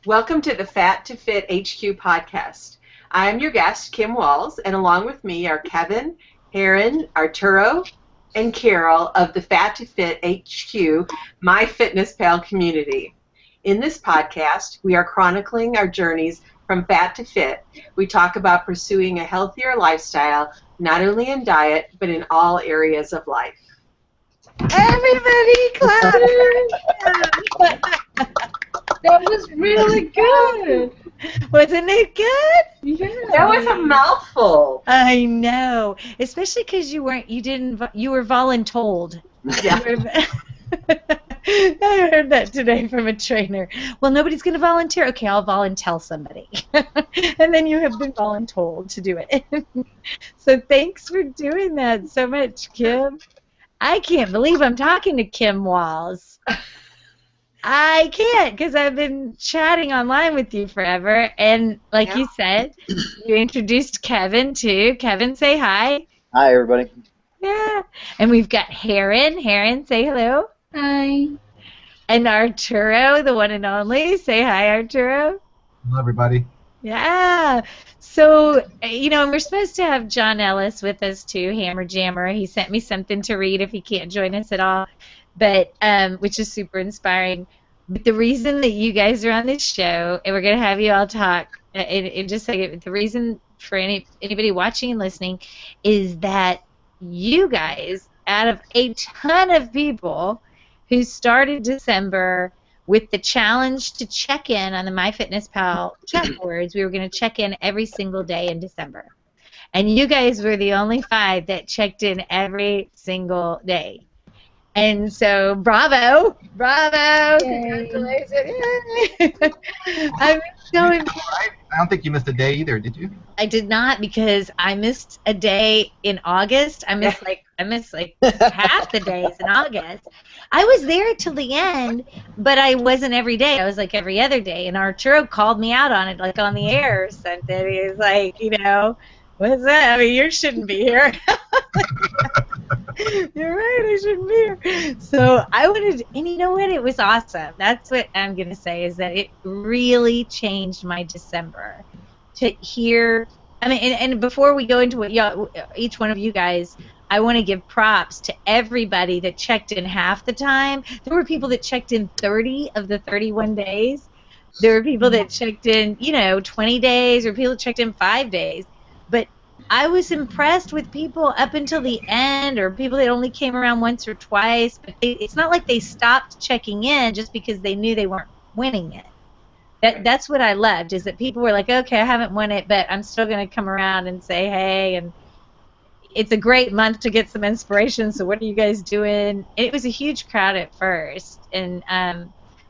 Welcome to the Fat2Fit HQ podcast. I am your guest, Kim Walls, and along with me are Kevin, Aaron, Arturo, and Carol of the Fat2Fit HQ MyFitnessPal community. In this podcast, we are chronicling our journeys from fat to fit. We talk about pursuing a healthier lifestyle, not only in diet, but in all areas of life. Everybody clap! That was really good. Wasn't it good? Yeah. That was a mouthful. I know, especially because you were voluntold. Yeah. I heard that today from a trainer. Well, nobody's going to volunteer. Okay, I'll volunteer somebody. And then you have been voluntold to do it. So thanks for doing that so much, Kim. I can't believe I'm talking to Kim Walls. I can't, because I've been chatting online with you forever, and like you said, you introduced Kevin too. Kevin, say hi. Hi, everybody. Yeah. And we've got Heron. Heron, say hello. Hi. And Arturo, the one and only. Say hi, Arturo. Hello, everybody. Yeah. So, we're supposed to have John Ellis with us too, Hammer Jammer. He sent me something to read if he can't join us at all, but which is super inspiring. But the reason that you guys are on this show, and we're going to have you all talk in just a second, the reason for anybody watching and listening is that you guys, out of a ton of people who started December with the challenge to check in on the MyFitnessPal chat boards, we were going to check in every single day in December. And you guys were the only 5 that checked in every single day. And so, bravo, congratulations. Yay. I'm so impressed. I don't think you missed a day either, did you? I did not, because I missed a day in August. I missed like half the days in August. I was there till the end, but I wasn't every day. I was like every other day. And Arturo called me out on it, like on the air or something. He was like, what's that? I mean, you shouldn't be here. You're right, I shouldn't be here. So I wanted, and you know what? It was awesome. That's what I'm going to say, is that it really changed my December to hear. I mean, and before we go into what each one of you guys, I want to give props to everybody that checked in half the time. There were people that checked in 30 of the 31 days. There were people that checked in, 20 days, or people that checked in 5 days. But I was impressed with people up until the end, or people that only came around once or twice. But it's not like they stopped checking in just because they knew they weren't winning it. That's what I loved, is that people were like, okay, I haven't won it, but I'm still going to come around and say hey. And it's a great month to get some inspiration, so what are you guys doing? And it was a huge crowd at first. And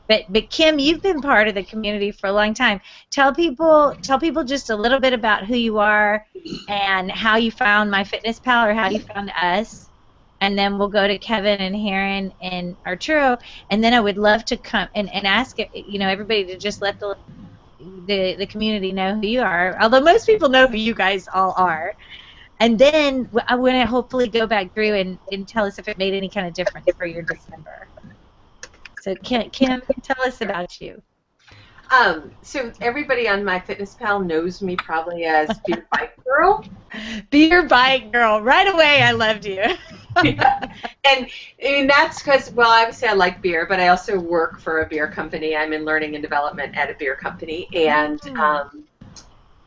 But Kim, you've been part of the community for a long time. Tell people just a little bit about who you are and how you found MyFitnessPal, or how you found us, and then we'll go to Kevin and Heron and Arturo, and then I would love to come and ask everybody to just let the community know who you are. Although most people know who you guys all are, and then I want to hopefully go back through and tell us if it made any kind of difference for your December. So Kim, tell us about you. So everybody on MyFitnessPal knows me probably as Beer Bike Girl. Beer Bike Girl. Right away, I loved you. Yeah. And that's because, well, obviously I like beer, but I also work for a beer company. I'm in learning and development at a beer company, and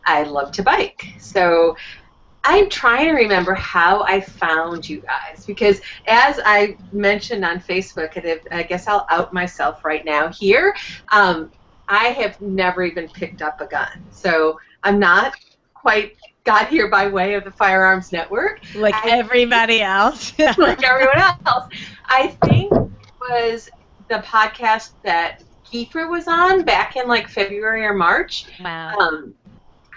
I love to bike. So I'm trying to remember how I found you guys, because as I mentioned on Facebook, and I guess I'll out myself right now here, I have never even picked up a gun. So I'm not quite got here by way of the Firearms Network. Like everybody else. Like everyone else. I think it was the podcast that Kiefer was on back in like February or March. Wow.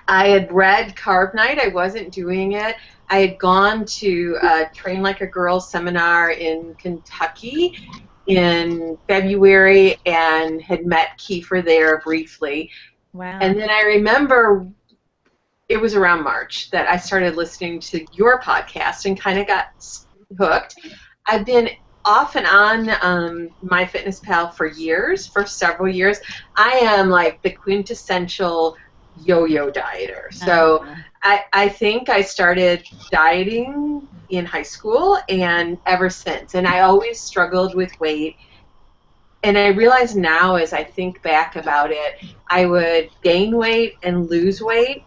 I had read Carb Night. I wasn't doing it. I had gone to a Train Like a Girl seminar in Kentucky in February and had met Kiefer there briefly. Wow. And then I remember it was around March that I started listening to your podcast and kind of got hooked. I've been off and on MyFitnessPal for years, for several years. I am like the quintessential yo-yo dieter. So I think I started dieting in high school and ever since. And I always struggled with weight. And I realize now as I think back about it, I would gain weight and lose weight.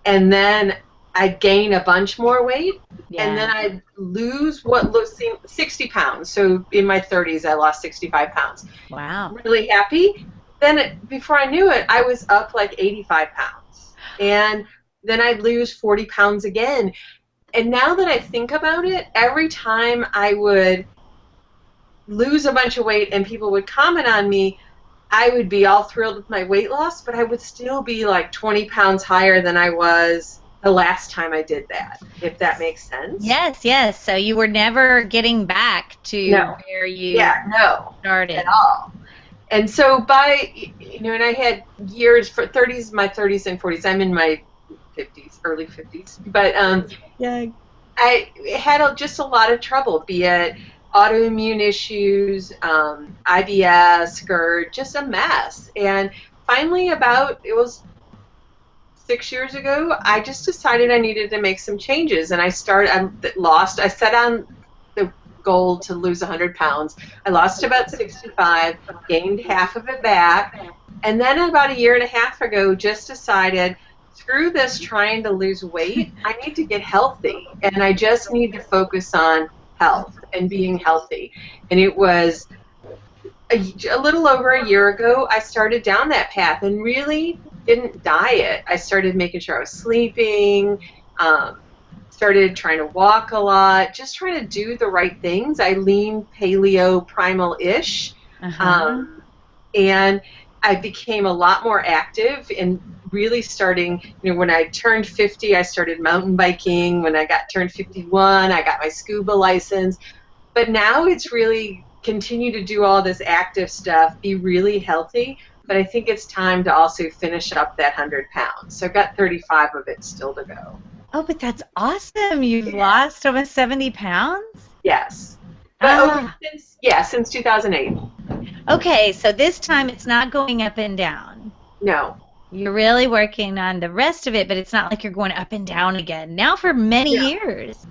And then I'd gain a bunch more weight. And then I'd lose what seemed 60 pounds. So in my 30s, I lost 65 pounds. Wow. Really happy. Then before I knew it, I was up like 85 pounds. And then I'd lose 40 pounds again. And now that I think about it, every time I would lose a bunch of weight and people would comment on me, I would be all thrilled with my weight loss, but I would still be like 20 pounds higher than I was the last time I did that, if that makes sense. Yes, yes. So you were never getting back to where you started at all. And so and I had years for my 30s and 40s. I'm in my 50s, early 50s. But I had just a lot of trouble, be it autoimmune issues, IBS, GERD, just a mess. And finally, it was 6 years ago, I just decided I needed to make some changes. And I set on the goal to lose 100 pounds. I lost about 65, gained half of it back. And then about a year and a half ago, just decided, screw this trying to lose weight. I need to get healthy. And I just need to focus on health and being healthy. And it was a little over a year ago, I started down that path and really didn't diet. I started making sure I was sleeping, started trying to walk a lot, just trying to do the right things. I lean paleo primal-ish, and I became a lot more active and really starting, when I turned 50, I started mountain biking. When I turned 51, I got my scuba license. But now it's really continue to do all this active stuff, be really healthy. But I think it's time to also finish up that 100 pounds. So I've got 35 of it still to go. Oh, but that's awesome. You've lost almost 70 pounds? Yes. But since 2008. Okay, so this time it's not going up and down. No. You're really working on the rest of it, but it's not like you're going up and down again. Now for many years.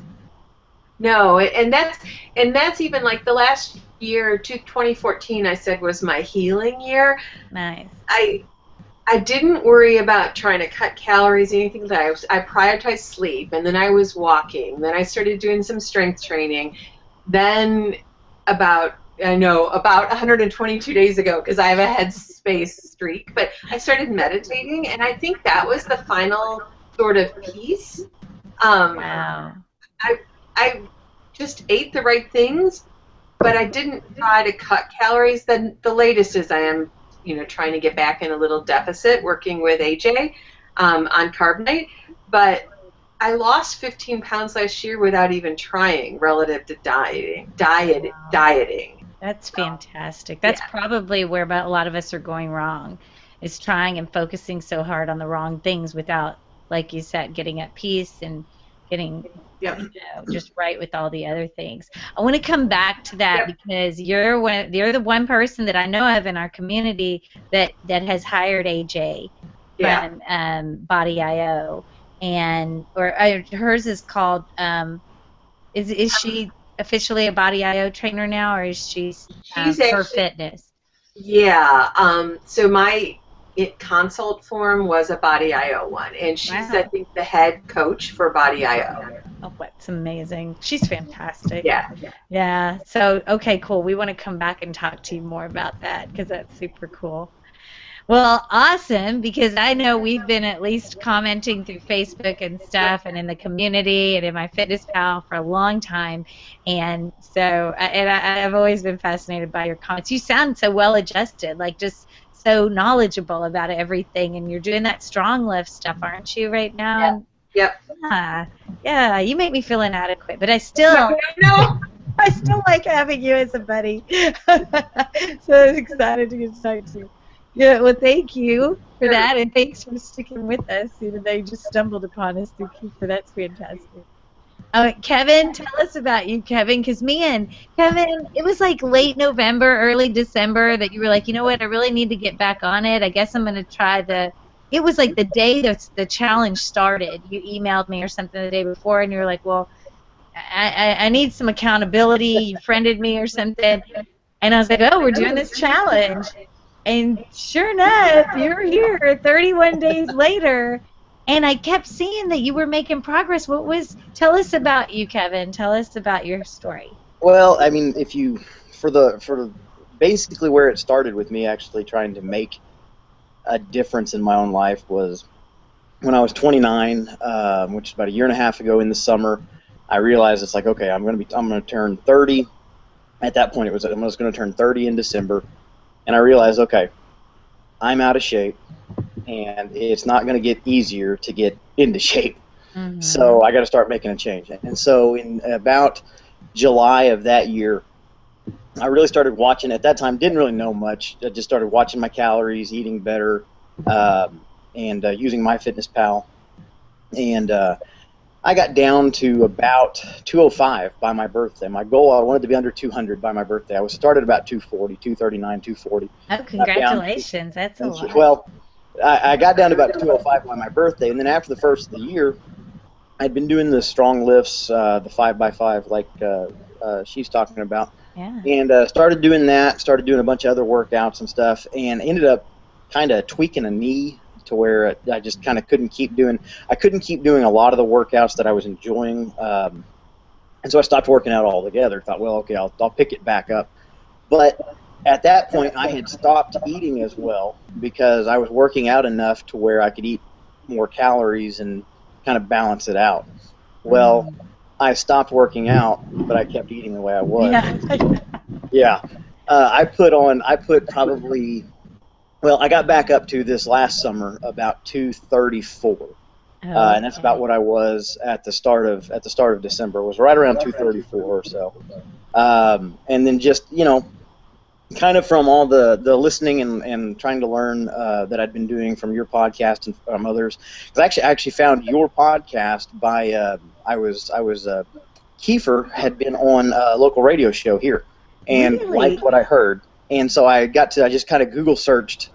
No, and that's even like the last year, 2014, I said was my healing year. Nice. I didn't worry about trying to cut calories or anything like that. I prioritized sleep, and then I was walking. Then I started doing some strength training. Then about 122 days ago, because I have a headspace streak, but I started meditating, and I think that was the final sort of piece. Wow. I just ate the right things, but I didn't try to cut calories. Then the latest is I am, trying to get back in a little deficit, working with AJ on Carbonite. But I lost 15 pounds last year without even trying, relative to dieting. That's fantastic. That's probably where a lot of us are going wrong, is trying and focusing so hard on the wrong things without, like you said, getting at peace and getting just right with all the other things. I want to come back to that because you're the one person that I know of in our community that has hired AJ from Body.io, and hers is called. Is she officially a Body.io trainer now, or is she's her fitness? Yeah. So my consult form was a Body.io one, and she's I think the head coach for Body.io. Oh, that's amazing. She's fantastic. Yeah. So, okay, cool. We want to come back and talk to you more about that because that's super cool. Well, awesome, because I know we've been at least commenting through Facebook and stuff and in the community and in my Fitness Pal for a long time. And so I've always been fascinated by your comments. You sound so well adjusted, like just so knowledgeable about everything. And you're doing that strong lift stuff, aren't you, right now? Yep. Yeah, you make me feel inadequate, but I still like having you as a buddy. So I'm excited to get started too. Yeah, well, thank you for that, and thanks for sticking with us, even though you just stumbled upon us through Kiefer. That's fantastic. Kevin, tell us about you, Kevin, because man, Kevin, it was like late November, early December that you were like, you know what, I really need to get back on it. I guess I'm going to try it was like the day that the challenge started. You emailed me or something the day before, and you were like, well, I need some accountability. You friended me or something. And I was like, oh, we're doing this challenge. And sure enough, you're here 31 days later. And I kept seeing that you were making progress. Tell us about you, Kevin. Tell us about your story. Well, I mean, for basically where it started with me actually trying to make a difference in my own life was when I was 29, which is about a year and a half ago in the summer. I realized it's like, okay, I'm going to turn 30. At that point, I was going to turn 30 in December, and I realized, okay, I'm out of shape, and it's not going to get easier to get into shape. Mm-hmm. So I got to start making a change. And so in about July of that year, I really started watching. At that time, didn't really know much. I just started watching my calories, eating better, and using MyFitnessPal. And I got down to about 205 by my birthday. My goal, I wanted to be under 200 by my birthday. I was started about 240, 239, 240. Oh, congratulations. That's a lot. Well, I got down to about 205 by my birthday, and then after the first of the year, I'd been doing the strong lifts, the 5x5, like she's talking about. Yeah. And started doing that, started doing a bunch of other workouts and stuff, and ended up kind of tweaking a knee to where I just kind of couldn't keep doing a lot of the workouts that I was enjoying, and so I stopped working out altogether. Thought, well, okay, I'll pick it back up. But at that point, I had stopped eating as well because I was working out enough to where I could eat more calories and kind of balance it out. Well, I stopped working out, but I kept eating the way I was. Yeah. I got back up to this last summer about 234, and that's about what I was at the start of December. It was right around 234 or so, and then just kind of from all the listening and trying to learn that I'd been doing from your podcast and from others. Because I actually found your podcast by Kiefer had been on a local radio show here and liked what I heard. And so I just kind of Google searched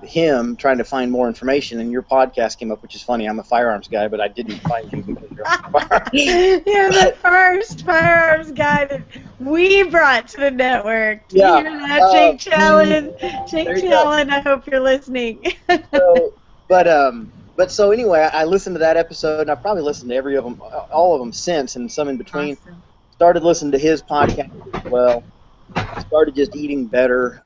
him trying to find more information, and your podcast came up, which is funny. I'm a firearms guy, but I didn't find you because you're a firearms. You're the first firearms guy that we brought to the network. Yeah. You're that Jake Challen. Jake Challen, I hope you're listening. So anyway, I listened to that episode, and I've probably listened to all of them since, and some in between. Awesome. Started listening to his podcast as well. Started just eating better.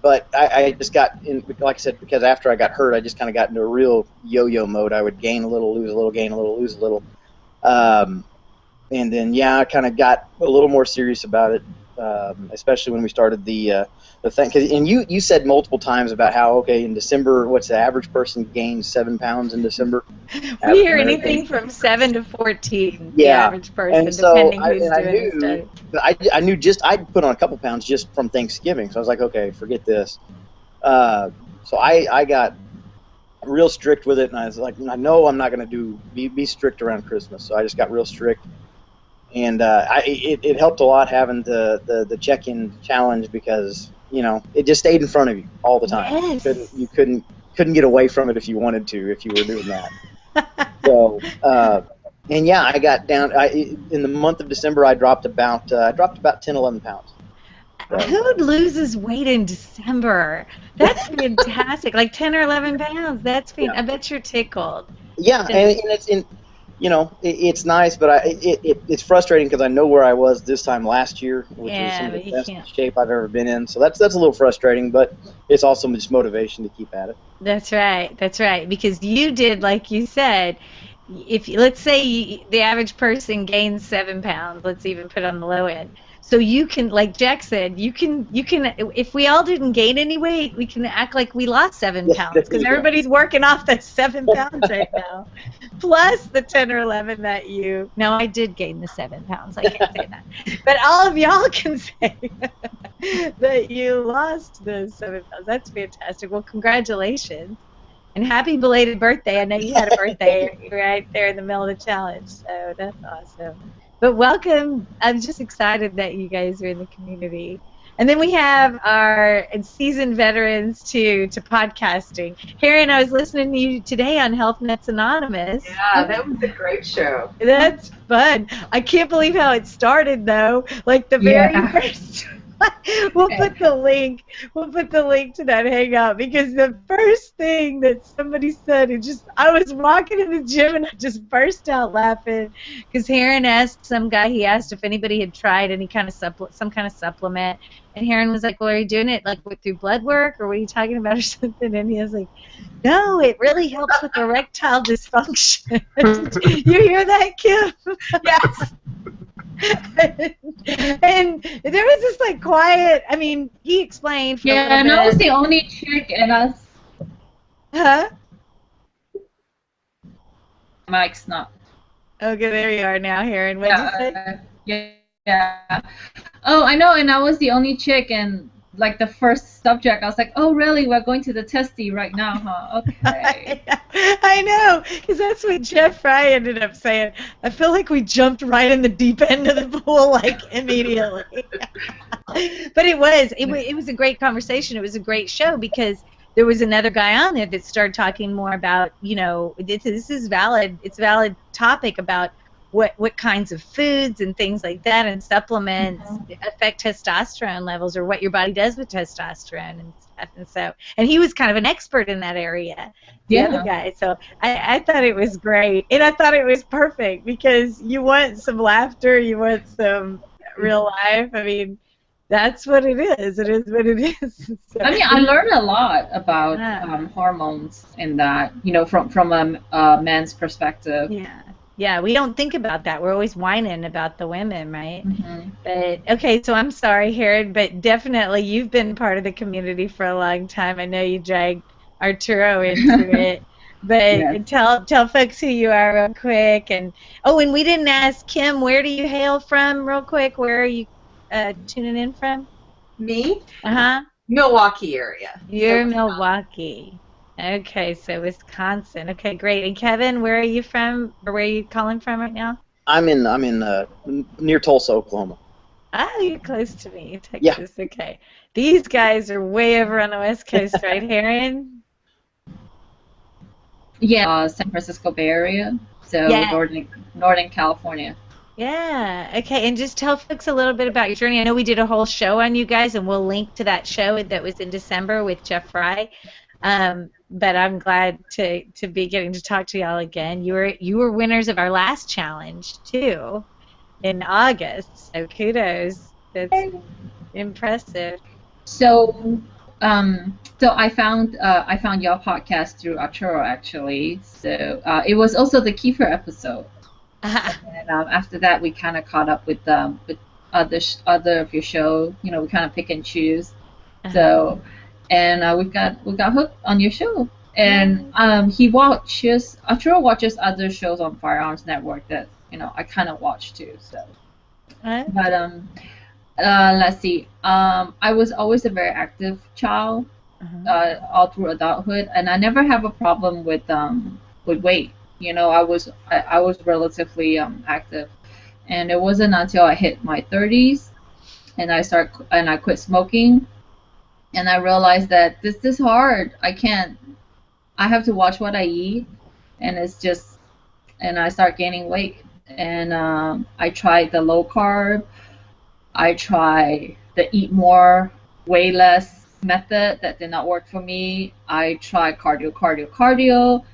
But I just got in, like I said, because after I got hurt, I just kind of got into a real yo-yo mode. I would gain a little, lose a little, gain a little, lose a little. And then, I kind of got a little more serious about it, especially when we started the thing. And you said multiple times about how, okay, in December, what's the average person gains 7 pounds in December? We hear anything from 7 to 14, the average person, and so depending who's doing the study. I knew I'd put on a couple pounds just from Thanksgiving, so I was like, okay, forget this. So I got real strict with it, and I was like, I know I'm not going to be strict around Christmas, so I just got real strict. And it helped a lot having the check-in challenge because it just stayed in front of you all the time. Yes. You couldn't get away from it if you wanted to, if you were doing that. So I got down. In the month of December, I dropped about 10, 11 pounds. So. Who loses weight in December? That's fantastic. Like 10 or 11 pounds. That's fantastic. I bet you're tickled. Yeah, and it's in. It's nice, but it's frustrating because I know where I was this time last year, which is some of the best shape I've ever been in. So that's a little frustrating, but it's also just motivation to keep at it. That's right. That's right. Because you did, like you said, let's say the average person gains 7 pounds, let's even put on the low end. So you can, like Jack said, you can. If we all didn't gain any weight, we can act like we lost 7 pounds because everybody's working off that 7 pounds right now, plus the 10 or 11 that you. No, I did gain the 7 pounds. I can't say that, but all of y'all can say that you lost the 7 pounds. That's fantastic. Well, congratulations. And happy belated birthday. I know you had a birthday right there in the middle of the challenge, so that's awesome. But welcome. I'm just excited that you guys are in the community. And then we have our seasoned veterans to podcasting. Karen, I was listening to you today on Health Nets Anonymous. Yeah, that was a great show. That's fun. I can't believe how it started, though. Like the very first. We'll put the link. We'll put the link to that hangout because the first thing that somebody said, I was walking in the gym and I just burst out laughing because Heron asked some guy. He asked if anybody had tried any kind of some kind of supplement, and Heron was like, "Well, are you doing it like through blood work or what are you talking about or something?" And he was like, "No, it really helps with erectile dysfunction." You hear that, Kim? Yes. And there was this like quiet. I mean, he explained. For Yeah, and I was the only chick in us. Huh? Mike's not. Okay, there you are now, Heron. What'd you say? Yeah. Oh, I know, and I was the only chick, and like the first subject, I was like, oh, really? We're going to the testy right now, huh? Okay. I know, because that's what Jeff Fry ended up saying. I feel like we jumped right in the deep end of the pool, like, immediately. But it was a great conversation. It was a great show because there was another guy on there that started talking more about, this is valid. It's a valid topic about what kinds of foods and things like that and supplements affect testosterone levels or what your body does with testosterone and stuff. And he was kind of an expert in that area, the other guy. So I thought it was great. And I thought it was perfect because you want some laughter, you want some real life. I mean, that's what it is. It is what it is. So, I mean, I learned a lot about hormones in that, from a man's perspective. Yeah, we don't think about that. We're always whining about the women, right? Mm-hmm. But okay, so I'm sorry, Herod, but definitely you've been part of the community for a long time. I know you dragged Arturo into it. But tell folks who you are real quick. And we didn't ask Kim, where do you hail from real quick? Where are you tuning in from? Me? Uh-huh. Milwaukee area. You're Milwaukee. Okay, so Wisconsin. Okay, great. And Kevin, where are you from, or where are you calling from right now? I'm in near Tulsa, Oklahoma. Ah, you're close to me, Texas. Yeah. Okay. These guys are way over on the West Coast, right, Heron? Yeah, San Francisco Bay Area. So Northern California. Yeah. Okay, and just tell folks a little bit about your journey. I know we did a whole show on you guys, and we'll link to that show that was in December with Jeff Fry. But I'm glad to be getting to talk to y'all again. You were winners of our last challenge too, in August. So kudos. That's impressive. So I found your podcast through Arturo actually. So it was also the Kiefer episode. And after that, we kind of caught up with other of your show. We kind of pick and choose. So. And we got hooked on your show, and Arturo watches other shows on Firearms Network that I kind of watch too. So, but let's see. I was always a very active child, all through adulthood, and I never have a problem with weight. I was relatively active, and it wasn't until I hit my 30s, and I quit smoking. And I realized that this is hard. I have to watch what I eat, and I start gaining weight. And I tried the low carb. I tried the eat more, weigh less method. That did not work for me. I tried cardio,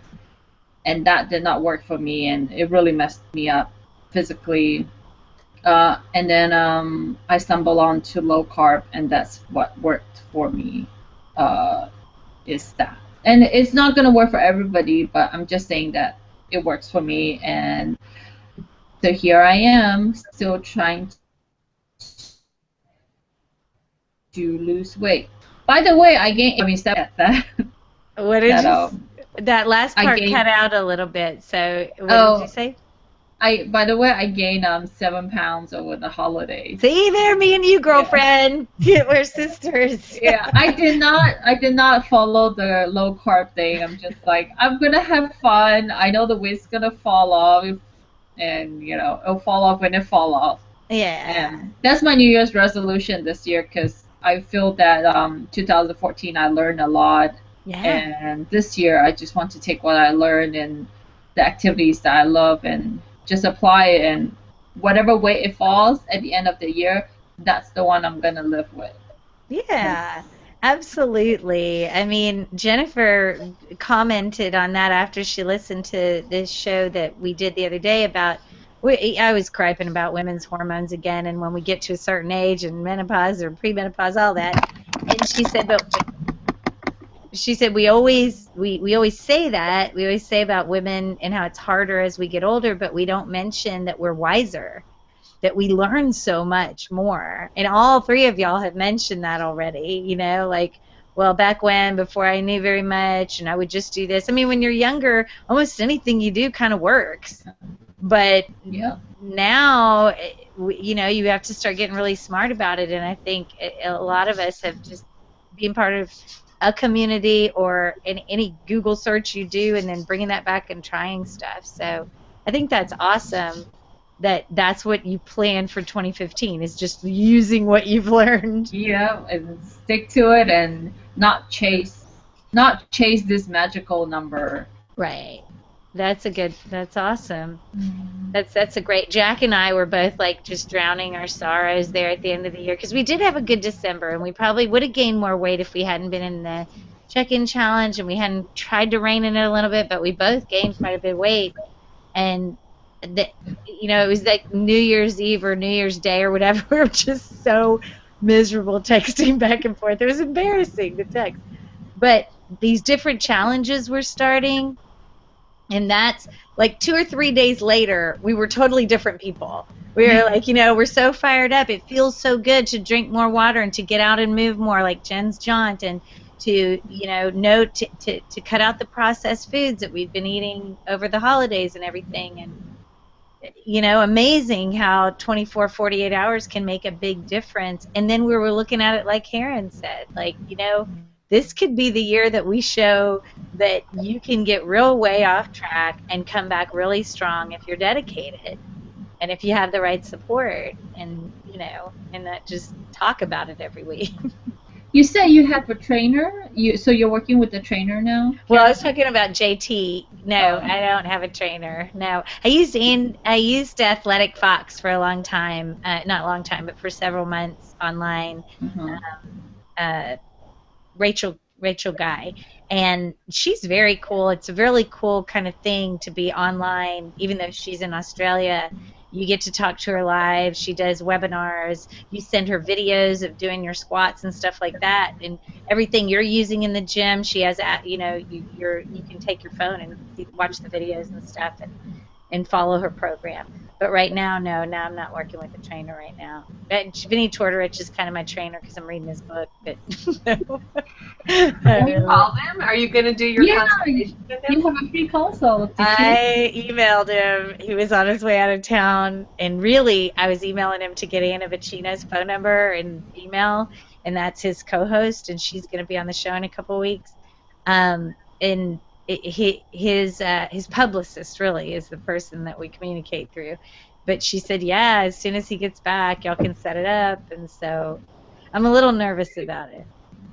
and that did not work for me, and it really messed me up physically. And then I stumbled onto low carb, and that's what worked for me. Is that, and it's not gonna work for everybody, but I'm just saying that it works for me, and so here I am, still trying to lose weight. By the way, I gained. Step that. What did you? That last part cut out a little bit. So what did you say? By the way, I gained 7 pounds over the holidays. See there, me and you, girlfriend. We're sisters. Yeah, I did not follow the low carb thing. I'm just like, I'm gonna have fun. I know the weight's gonna fall off, and it'll fall off when it fall off. Yeah. And that's my New Year's resolution this year because I feel that 2014 I learned a lot, Yeah. and this year I just want to take what I learned and the activities that I love and just apply it. And whatever weight it falls at the end of the year, that's the one I'm gonna live with. Yeah, absolutely. I mean, Jennifer commented on that after she listened to this show that we did the other day about. I was griping about women's hormones again, and when we get to a certain age and menopause or premenopause, all that. And she said, but she said we always say that. We always say about women and how it's harder as we get older, but we don't mention that we're wiser, that we learn so much more. And all three of y'all have mentioned that already, like, well, back when, before I knew very much, and I would just do this. I mean, when you're younger, almost anything you do kind of works. But Yeah. now, you have to start getting really smart about it. And I think a lot of us have just been part of a community or in any Google search you do and then bringing that back and trying stuff. So I think that's awesome. That's what you plan for 2015 is just using what you've learned. Yeah, and stick to it and not chase this magical number. Right. That's awesome. That's a great. Jack and I were both like just drowning our sorrows there at the end of the year because we did have a good December and we probably would have gained more weight if we hadn't been in the check-in challenge and we hadn't tried to rein in it a little bit, but we both gained quite a bit of weight. And it was like New Year's Eve or New Year's Day or whatever. We were just so miserable texting back and forth. It was embarrassing to text. But these different challenges we're starting, and that's like 2 or 3 days later, we were totally different people. We were like, we're so fired up. It feels so good to drink more water and to get out and move more like Jen's jaunt and to, to cut out the processed foods that we've been eating over the holidays and everything. And, amazing how 24, 48 hours can make a big difference. And then we were looking at it like Karen said, like, this could be the year that we show that you can get real way off track and come back really strong if you're dedicated and if you have the right support and, and not just talk about it every week. You said you have a trainer? So you're working with a trainer now? Well, I was talking about JT. No, I don't have a trainer. No. I used Athletic Fox for a long time. Not a long time, but for several months online. Rachel Guy, and she's very cool. It's a really cool kind of thing to be online, even though she's in Australia. You get to talk to her live. She does webinars. You send her videos of doing your squats and stuff like that, and everything you're using in the gym. She has, you can take your phone and watch the videos and stuff, and follow her program. But right now, no, I'm not working with a trainer right now. Vinny Tortorich is kind of my trainer because I'm reading his book. But no. Can you call him? Are you going to do your consultation with him? You have a free consult. I emailed him. He was on his way out of town, and really, I was emailing him to get Anna Vicina's phone number and email, and that's his co-host, and she's going to be on the show in a couple of weeks. And his publicist really is the person that we communicate through. But she said, yeah, as soon as he gets back, y'all can set it up. And so I'm a little nervous about it,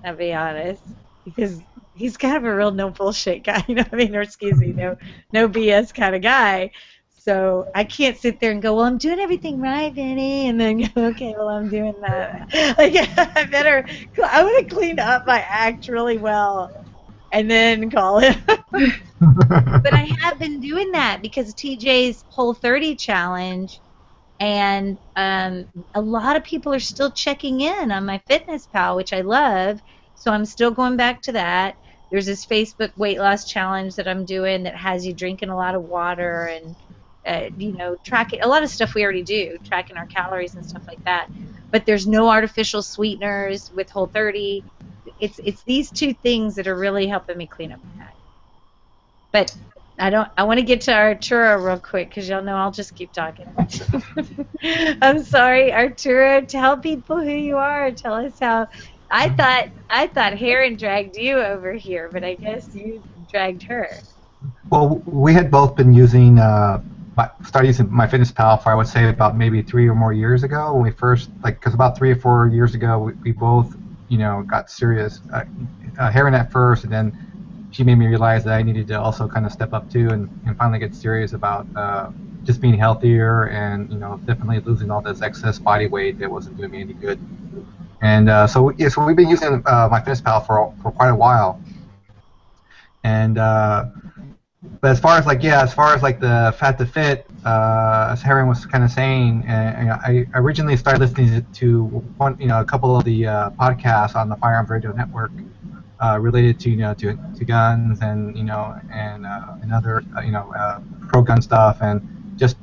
I'll be honest, because he's kind of a real no bullshit guy, or excuse me, no BS kind of guy. So I can't sit there and go, well, I'm doing everything right, Vinny, and then go, okay, well, I'm doing that. Like, I want to clean up my act really well and then call him. But I have been doing that because TJ's Whole30 challenge, and a lot of people are still checking in on my Fitness Pal, which I love. So I'm still going back to that. There's this Facebook weight loss challenge that I'm doing that has you drinking a lot of water and tracking a lot of stuff we already do, tracking our calories and stuff like that. But there's no artificial sweeteners with Whole30. It's these two things that are really helping me clean up my act. But I want to get to Arturo real quick because y'all know I'll just keep talking. I'm sorry, Arturo. Tell people who you are. Tell us how. I thought Heron dragged you over here, but I guess you dragged her. Well, we had both been using, started using MyFitnessPal for, I would say, about maybe 3 or more years ago when we first, because about 3 or 4 years ago, we both, got serious. Heron at first, and then she made me realize that I needed to also kind of step up too and finally get serious about just being healthier and, definitely losing all this excess body weight that wasn't doing me any good. And so we've been using MyFitnessPal for quite a while. And but as far as the Fat2Fit, as Heron was kind of saying, I originally started listening to a couple of the podcasts on the Firearms Radio Network related to to guns and and other pro gun stuff and just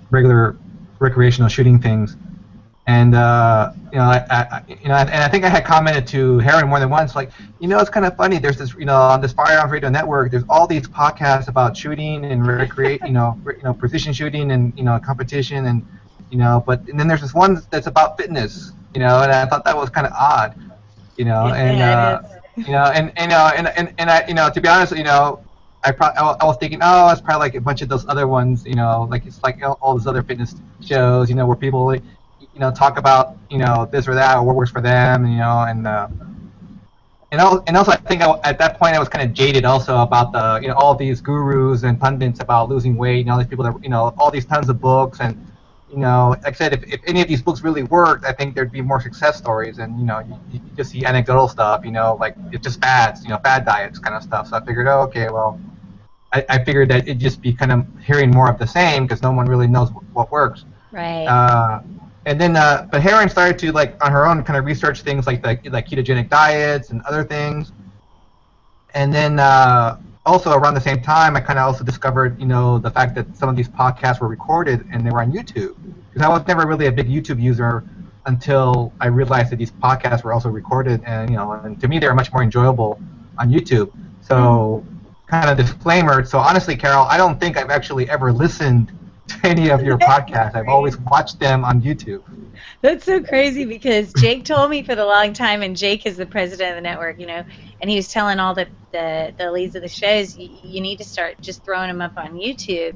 regular recreational shooting things. And I think I had commented to Heron more than once, it's kind of funny. There's this, on this Firearms Radio Network, there's all these podcasts about shooting and precision shooting and competition and and then there's this one that's about fitness, and I thought that was kind of odd, and I to be honest, I was thinking, oh, it's probably like a bunch of those other ones, it's like all those other fitness shows, where people talk about this or that or what works for them, and also I think at that point I was kind of jaded also about the all these gurus and pundits about losing weight and all these people that all these tons of books and like I said, if any of these books really worked, I think there'd be more success stories and you just see anecdotal stuff, like it's just fads, fad diets kind of stuff. So I figured, oh, okay, well, I figured that it'd just be kind of hearing more of the same because no one really knows what works. Right. And then, but Heron started to on her own kind of research things like ketogenic diets and other things. And then also around the same time, I kind of also discovered the fact that some of these podcasts were recorded and they were on YouTube. Because I was never really a big YouTube user until I realized that these podcasts were also recorded, and and to me they were much more enjoyable on YouTube. So, kind of disclaimer. So honestly, Carol, I don't think I've actually ever listened to any of your podcasts. I've always watched them on YouTube. That's so crazy because Jake told me for the long time, and Jake is the president of the network, and he was telling all the leads of the shows, you need to start just throwing them up on YouTube.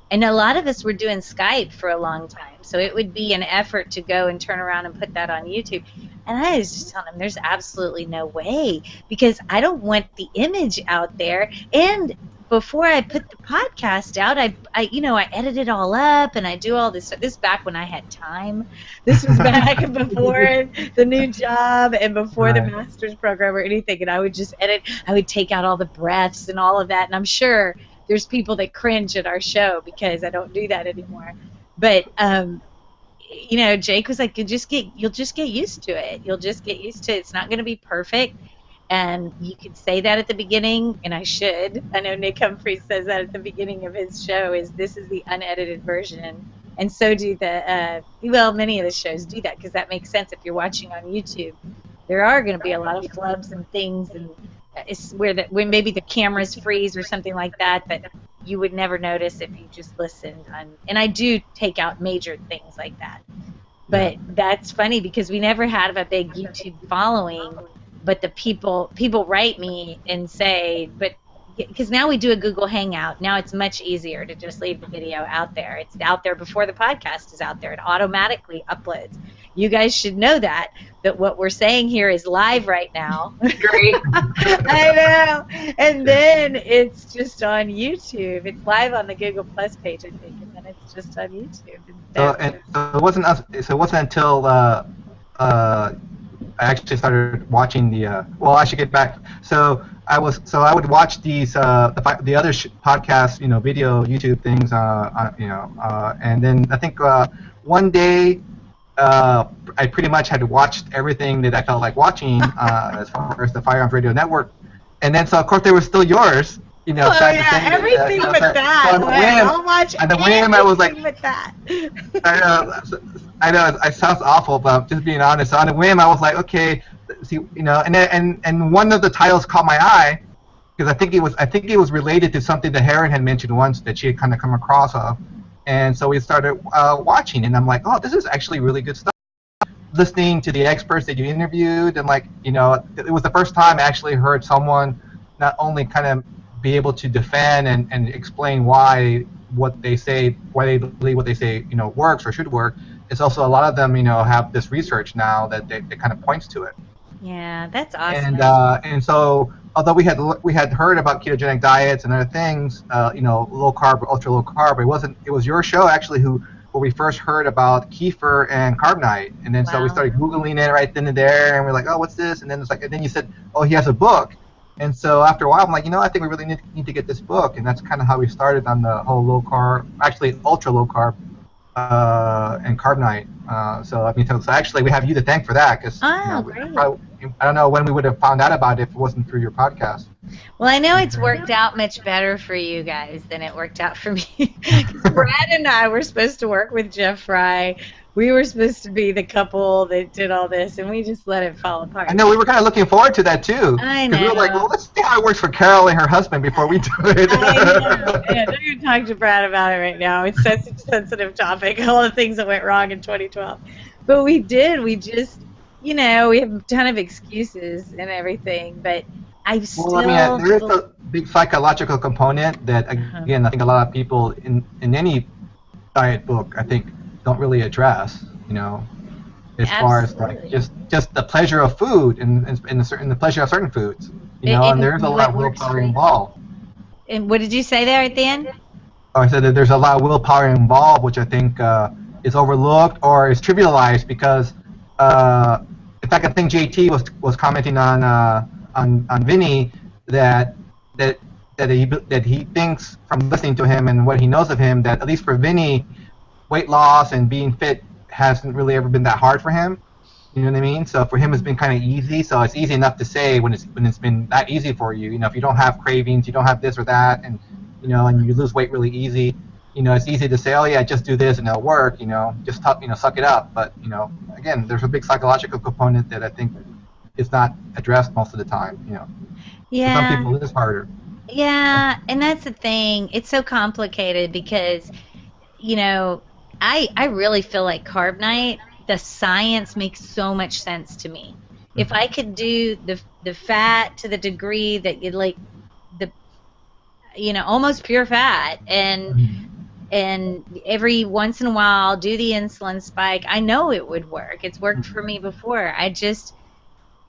And a lot of us were doing Skype for a long time, so it would be an effort to go and turn around and put that on YouTube. And I was just telling him there's absolutely no way because I don't want the image out there. And before I put the podcast out, I edit it all up and I do all this stuff. This is back when I had time. This was back before the new job and before the master's program or anything. And I would just edit. I would take out all the breaths and all of that. And I'm sure there's people that cringe at our show because I don't do that anymore. But Jake was like, you'll just get used to it. You'll just get used to it. It's not going to be perfect. And you could say that at the beginning, and I should. I know Nick Humphreys says that at the beginning of his show, this is the unedited version. And so do many of the shows do that because that makes sense if you're watching on YouTube. There are going to be a lot of flubs and things, and it's when maybe the cameras freeze or something like that you would never notice if you just listened. And I do take out major things like that. But that's funny because we never had a big YouTube following. But the people write me and say, because now we do a Google Hangout. Now it's much easier to just leave the video out there. It's out there before the podcast is out there. It automatically uploads. You guys should know that what we're saying here is live right now. Great. I know. And then it's just on YouTube. It's live on the Google Plus page, I think, and then it's just on YouTube. So it wasn't until I actually started watching I should get back. So I would watch these the other podcasts, video YouTube things, and then I think one day I pretty much had watched everything that I felt like watching as far as the Firearms Radio Network, and then so of course there was still yours. Everything but that. So I'll watch on the whim, I was like, with that. I know it sounds awful, but just being honest. So on the whim, I was like, okay, see, and one of the titles caught my eye, because I think it was related to something that Heron had mentioned once that she had kind of come across of, and so we started watching, and I'm like, oh, this is actually really good stuff. Listening to the experts that you interviewed, and it was the first time I actually heard someone not only kind of be able to defend and explain why they believe what they say works or should work. It's also a lot of them have this research now that kind of points to it. Yeah, that's awesome. And so although we had heard about ketogenic diets and other things, low carb, ultra low carb, it was your show actually where we first heard about kefir and carbonite, and then so we started Googling it right then and there, and we're like, oh, what's this? And then and then you said, oh, he has a book, and so after a while, I'm like, I think we really need to get this book, and that's kind of how we started on the whole low carb, actually ultra low carb, and carbonite. So actually we have you to thank for that, because I don't know when we would have found out about it if it wasn't through your podcast. Well, I know it's worked out much better for you guys than it worked out for me. Brad and I were supposed to work with Jeff Fry. We were supposed to be the couple that did all this, and we just let it fall apart. I know, we were kind of looking forward to that, too. I know. Because we were like, well, let's see how it works for Carol and her husband before we do it. I know. Yeah, don't even talk to Brad about it right now. It's such a sensitive topic, all the things that went wrong in 2012. But we did. We just, we have a ton of excuses and everything, but there is a big psychological component that, again, I think a lot of people in any diet book, I think, don't really address, as far as like just the pleasure of food and the pleasure of certain foods, and there's a lot of willpower involved. And what did you say there at the end? Oh, I said that there's a lot of willpower involved, which I think is overlooked or is trivialized because, in fact, I think JT was commenting on Vinny that he thinks from listening to him and what he knows of him that at least for Vinny, weight loss and being fit hasn't really ever been that hard for him. You know what I mean? So for him, it's been kind of easy. So it's easy enough to say when it's been that easy for you. If you don't have cravings, you don't have this or that, and and you lose weight really easy. It's easy to say, oh yeah, just do this and it'll work. Just suck it up. But again, there's a big psychological component that I think is not addressed most of the time. Yeah. For some people, it is harder. Yeah, and that's the thing. It's so complicated because, I really feel like carb night, the science makes so much sense to me. If I could do the fat to the degree that you like the almost pure fat and every once in a while do the insulin spike, I know it would work. It's worked for me before.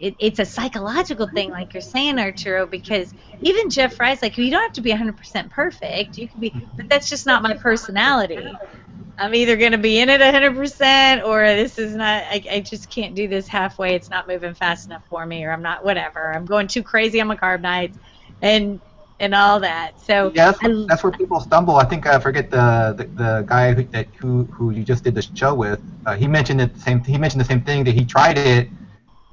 It's a psychological thing, like you're saying, Arturo, because even Jeff Fry's like, you don't have to be 100% perfect. You can be, but that's just not my personality. I'm either going to be in it 100% or this is not, I just can't do this halfway. It's not moving fast enough for me, or I'm not, whatever. I'm going too crazy on my carb nights and all that. So yeah, that's where people stumble. I think I forget the guy who you just did the show with. He mentioned the same thing, that he tried it,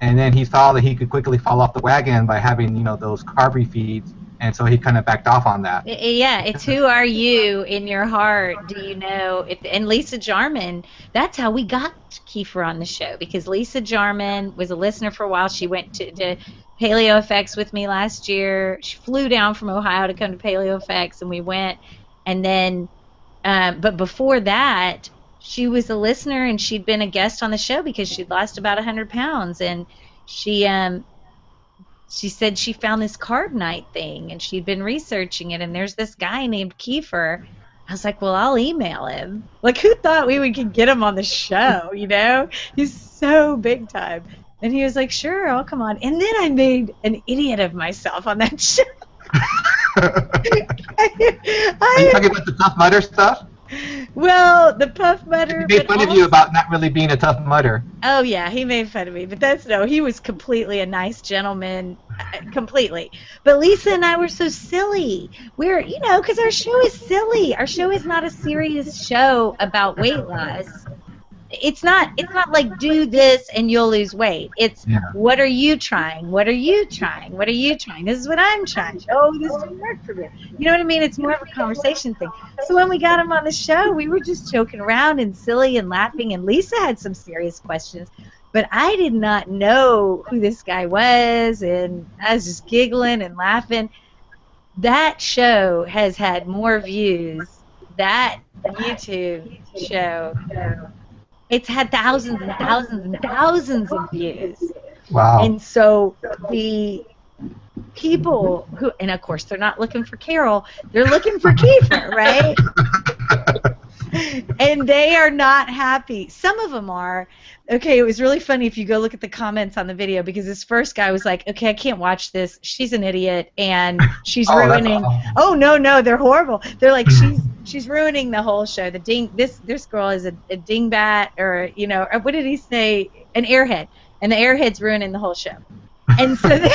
and then he saw that he could quickly fall off the wagon by having those carb feeds. And so he kind of backed off on that. Yeah, it's who are you in your heart? Do you know? And Lisa Jarman, that's how we got Kefir on the show, because Lisa Jarman was a listener for a while. She went to Paleo Effects with me last year. She flew down from Ohio to come to Paleo Effects, and we went. And then, but before that, she was a listener, and she'd been a guest on the show because she'd lost about 100 pounds. And she said she found this carb night thing, and she'd been researching it, and there's this guy named Kefir. I was like, well, I'll email him. Like, who thought we could get him on the show, He's so big time. And he was like, sure, I'll come on. And then I made an idiot of myself on that show. Are you talking about the Tough Mudder stuff? Well, the Puff Mudder. He made fun of you about not really being a Tough Mudder. Oh, yeah, he made fun of me. But he was completely a nice gentleman, completely. But Lisa and I were so silly. We're, because our show is silly. Our show is not a serious show about weight loss. It's not like do this and you'll lose weight. It's what are you trying? What are you trying? What are you trying? This is what I'm trying. Oh, this didn't work for me. You know what I mean? It's more of a conversation thing. So when we got him on the show, we were just joking around and silly and laughing, and Lisa had some serious questions. But I did not know who this guy was, and I was just giggling and laughing. that show has had more views. That YouTube show, it's had thousands and thousands and thousands of views. Wow. And so the people who, and of course they're not looking for Carol, they're looking for Kiefer, right? And they are not happy. Some of them are. Okay, it was really funny if you go look at the comments on the video, because this first guy was like, okay, I can't watch this. She's an idiot, and she's ruining. Oh, no, they're horrible. They're like, she's ruining the whole show. This girl is a dingbat, or, you know, or what did he say? An airhead. And the airhead's ruining the whole show. And so then,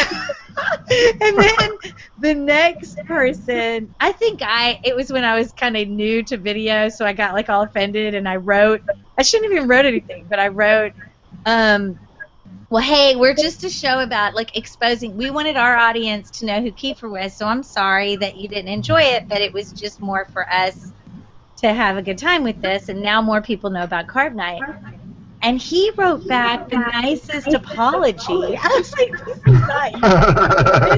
and then the next person, I think it was when I was kind of new to video, so I got like all offended, and I shouldn't have even wrote anything, but I wrote, well, hey, we're just a show about like exposing, we wanted our audience to know who Kiefer was, so I'm sorry that you didn't enjoy it, but it was just more for us to have a good time with this, and now more people know about Carb Night. And he wrote back the nicest apology. I was like, this is nice.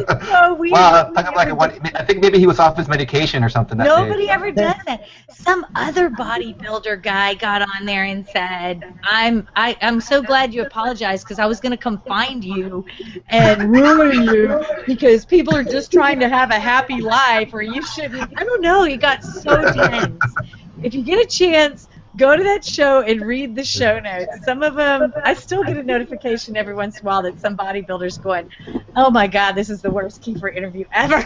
It's so weird. Wow, I think maybe he was off his medication or something that Nobody day. ever does that. Some other bodybuilder guy got on there and said, I'm so glad you apologized, because I was going to come find you and ruin you because people are just trying to have a happy life, or you shouldn't. I don't know. He got so tense. If you get a chance, go to that show and read the show notes. Some of them, I still get a notification every once in a while that some bodybuilder's going, oh my God, this is the worst Kiefer interview ever.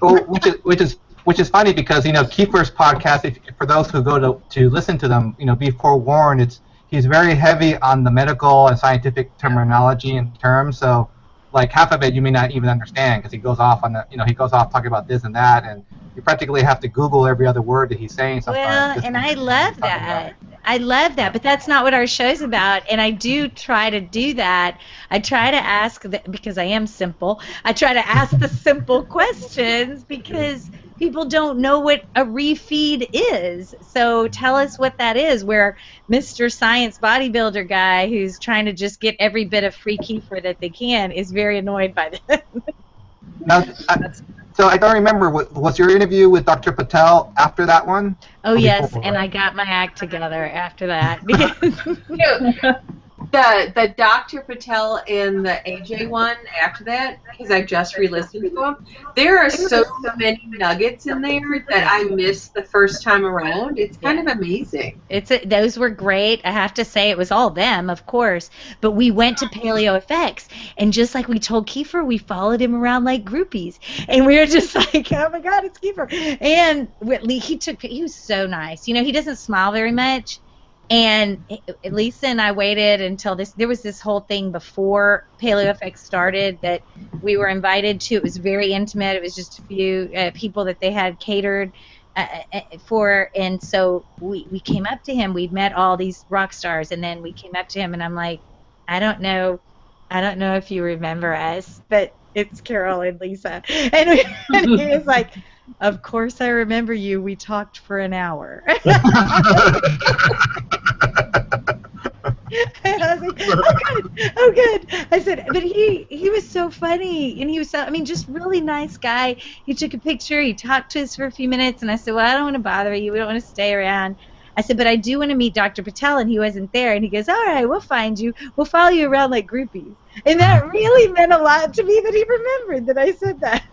Well, which is funny, because, you know, Kiefer's podcast, for those who go to listen to them, you know, be forewarned, he's very heavy on the medical and scientific terminology and terms. So, like, half of it you may not even understand, because he goes off talking about this and that, and you practically have to Google every other word that he's saying sometimes. Well, and I love that. I love that, but that's not what our show's about, and I do try to do that. I try to ask, because I am simple, I try to ask the simple questions, because people don't know what a refeed is. So tell us what that is, where Mr. Science bodybuilder guy who's trying to just get every bit of free Kiefer that they can is very annoyed by that. Now, so I don't remember, was your interview with Dr. Patel after that one? Oh, yes, and I got my act together after that. The Dr. Patel and the AJ one after that, because I just re-listened to them, there are so many nuggets in there that I missed the first time around. It's kind of amazing. Those were great. I have to say, it was all them, of course, but we went to Paleo FX, and just like we told Kiefer, we followed him around like groupies, and we were just like, oh my God, it's Kiefer. And he was so nice. You know, he doesn't smile very much. And Lisa and I waited until there was this whole thing before Paleo FX started that we were invited to. It was very intimate. It was just a few people that they had catered for. And so we came up to him. We'd met all these rock stars, and then we came up to him, and I'm like, I don't know if you remember us, but it's Carol and Lisa. And he was like, of course I remember you. We talked for an hour. And I was like, oh good. I said, but he was so funny, and he was just really nice guy. He took a picture, he talked to us for a few minutes, and I said, well, I don't want to bother you. We don't want to stay around. I said, but I do want to meet Dr. Patel, and he wasn't there. And he goes, all right, we'll find you. We'll follow you around like groupies. And that really meant a lot to me that he remembered that I said that.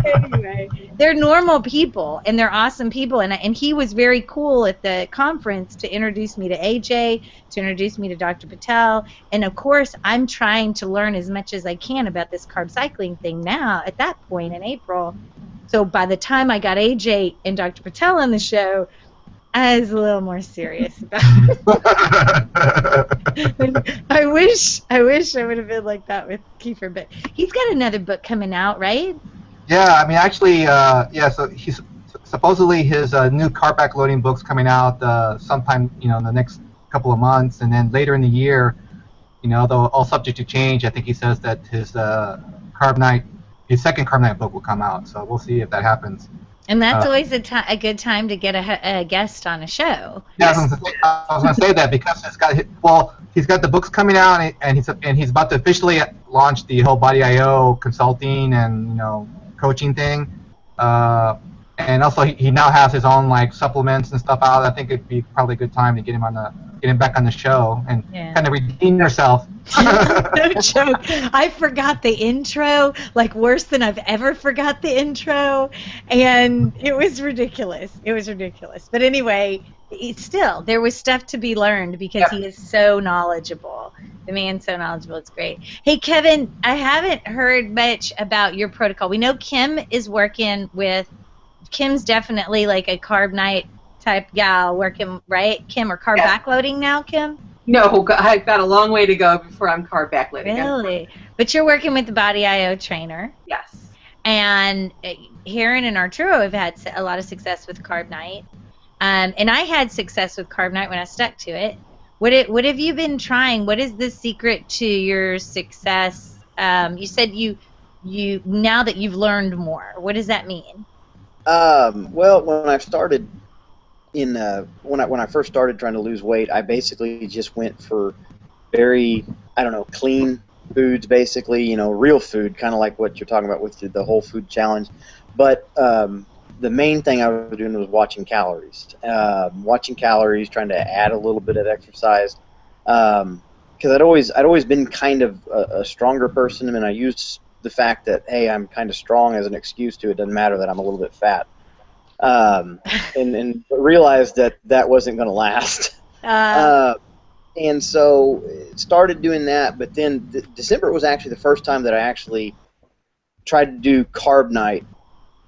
Anyway, they're normal people, and they're awesome people. And he was very cool at the conference to introduce me to AJ, to introduce me to Dr. Patel. And, of course, I'm trying to learn as much as I can about this carb cycling thing now at that point in April. So by the time I got AJ and Dr. Patel on the show, I was a little more serious about it. I wish I would have been like that with Kiefer, but he's got another book coming out, right? Yeah, I mean, actually, so he's supposedly his new carb backloading book's coming out sometime, in the next couple of months, and then later in the year, though all subject to change, I think he says that his second Carb Night book will come out, so we'll see if that happens. And that's always a good time to get a guest on a show. Yeah, I was going to say that because he's got the books coming out, and he's about to officially launch the whole Body IO consulting and coaching thing. And also he now has his own like supplements and stuff out. I think it'd be probably a good time to get him back on the show and kind of redeem yourself. No joke. I forgot the intro, like worse than I've ever forgot the intro, and it was ridiculous. But anyway, there was stuff to be learned because he is so knowledgeable. The man's so knowledgeable. It's great. Hey, Kevin, I haven't heard much about your protocol. We know Kim's definitely like a carb night type gal working, right, Kim, or carb backloading now, Kim? No, I've got a long way to go before I'm carb backloading. Really? But you're working with the Body IO trainer. Yes. And Heron and Arturo have had a lot of success with carb night. And I had success with carb night when I stuck to it. What have you been trying? What is the secret to your success? You said you now that you've learned more. What does that mean? Well, when I started when I first started trying to lose weight, I basically just went for very, clean foods, basically, real food, kind of like what you're talking about with the whole food challenge. But the main thing I was doing was watching calories, trying to add a little bit of exercise, because I'd always been kind of a stronger person, and I used the fact that, hey, I'm kind of strong as an excuse to it doesn't matter that I'm a little bit fat. And realized that wasn't going to last. And so started doing that, but then December was actually the first time that I actually tried to do carb night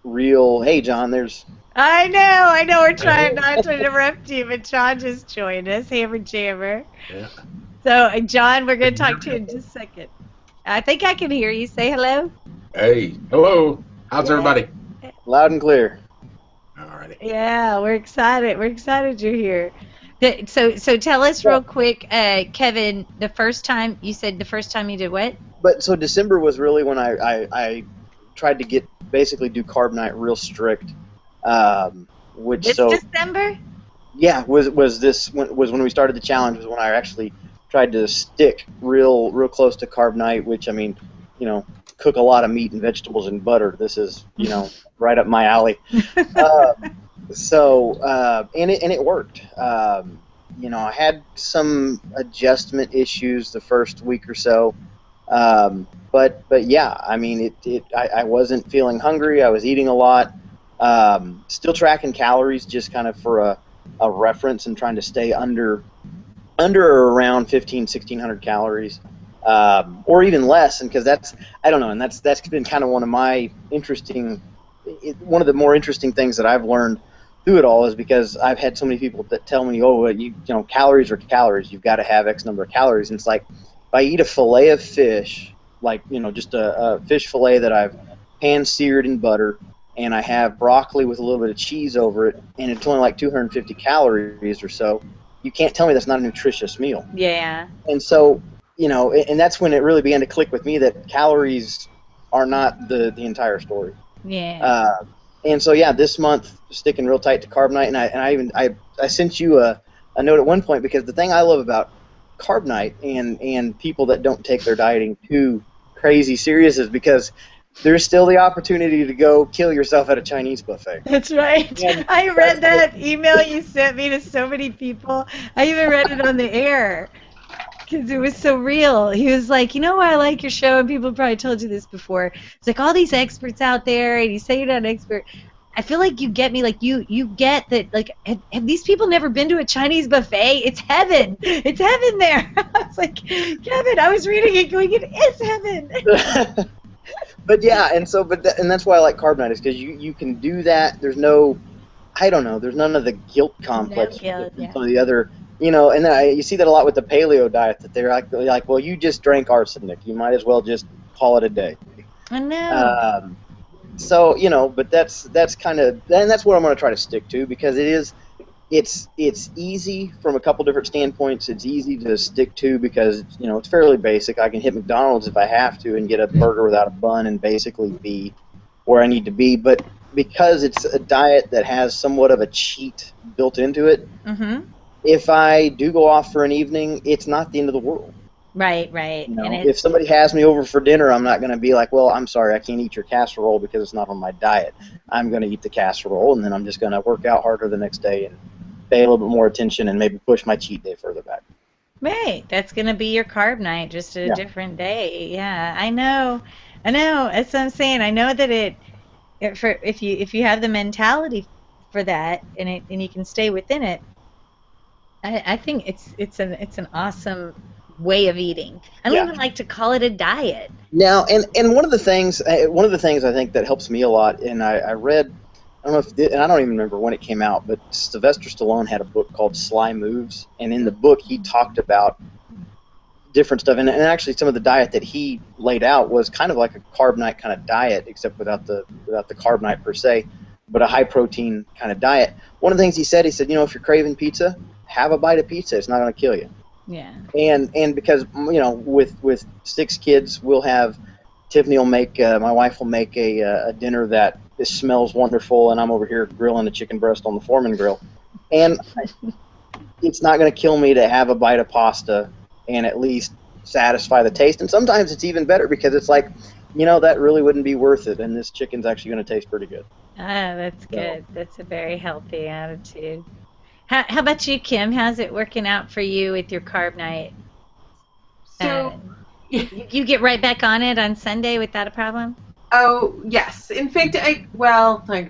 real. Hey, John, there's... I know, we're trying not to interrupt you, but John just joined us, Hammer Jammer. Yeah. So, John, we're going to talk to you in just a second. I think I can hear you. Say hello. Hey, hello. How's everybody? Loud and clear. Alrighty. Yeah, we're excited. We're excited you're here. So tell us real quick, Kevin, the first time you did what? But so December was really when I tried to basically do carb night real strict. December? Yeah, was when we started the challenge, was when I actually tried to stick real close to carb night, which, cook a lot of meat and vegetables and butter. This is, right up my alley. And it worked. I had some adjustment issues the first week or so. But yeah, I wasn't feeling hungry. I was eating a lot. Still tracking calories just kind of for a reference and trying to stay under or around 1,600 calories, or even less, and because that's been kind of one of the more interesting things that I've learned through it all, is because I've had so many people that tell me, calories are calories, you've got to have X number of calories, and it's like, if I eat a fillet of fish, like just a fish fillet that I've pan seared in butter, and I have broccoli with a little bit of cheese over it, and it's only like 250 calories or so, you can't tell me that's not a nutritious meal. Yeah. And so, and that's when it really began to click with me that calories are not the entire story. Yeah. And so, yeah, this month, sticking real tight to carb night, and I sent you a note at one point, because the thing I love about carb night and people that don't take their dieting too crazy serious is because there's still the opportunity to go kill yourself at a Chinese buffet. That's right. And I read that email you sent me to so many people. I even read it on the air because it was so real. He was like, I like your show, and people probably told you this before. It's like all these experts out there, and you say you're not an expert. I feel like you get me, like you get that, like, have these people never been to a Chinese buffet? It's heaven. It's heaven there. I was like, Kevin, I was reading it going, it is heaven. But yeah, and that's why I like carb night, is because you can do that. There's no, there's none of the guilt complex. No guilt, some of the other, and then you see that a lot with the paleo diet, that they're like, well, you just drank arsenic, you might as well just call it a day. I know. So but that's kind of, and that's what I'm going to try to stick to, because it's easy from a couple different standpoints. It's easy to stick to because it's fairly basic. I can hit McDonald's if I have to and get a burger without a bun and basically be where I need to be. But because it's a diet that has somewhat of a cheat built into it, Mm-hmm. if I do go off for an evening, it's not the end of the world. Right, right. You know, And if somebody has me over for dinner, I'm not going to be like, well, I'm sorry, I can't eat your casserole because it's not on my diet. I'm going to eat the casserole, and then I'm just going to work out harder the next day and pay a little bit more attention and maybe push my cheat day further back. right, that's gonna be your carb night, just a Yeah. different day. Yeah, I know. I know. That's what I'm saying. I know that for if you have the mentality for that and you can stay within it, I think it's an awesome way of eating. I don't Yeah. even like to call it a diet. Now, and one of the things I think that helps me a lot, and I read, I don't know if, and I don't even remember when it came out, but Sylvester Stallone had a book called Sly Moves, and in the book he talked about different stuff, and actually some of the diet that he laid out was kind of like a carb night kind of diet, except without the carb night per se, but a high protein kind of diet. One of the things he said, if you're craving pizza, have a bite of pizza. It's not going to kill you. Yeah. And because with 6 kids, we'll have Tiffany will make my wife will make a dinner that smells wonderful, and I'm over here grilling a chicken breast on the Foreman grill, and it's not going to kill me to have a bite of pasta and at least satisfy the taste. And sometimes it's even better because it's like, that really wouldn't be worth it, and this chicken's actually going to taste pretty good. Ah, that's good. That's a very healthy attitude. How about you, Kim? How's it working out for you with your carb night? So, You get right back on it on Sunday without a problem? oh, yes. In fact, I was going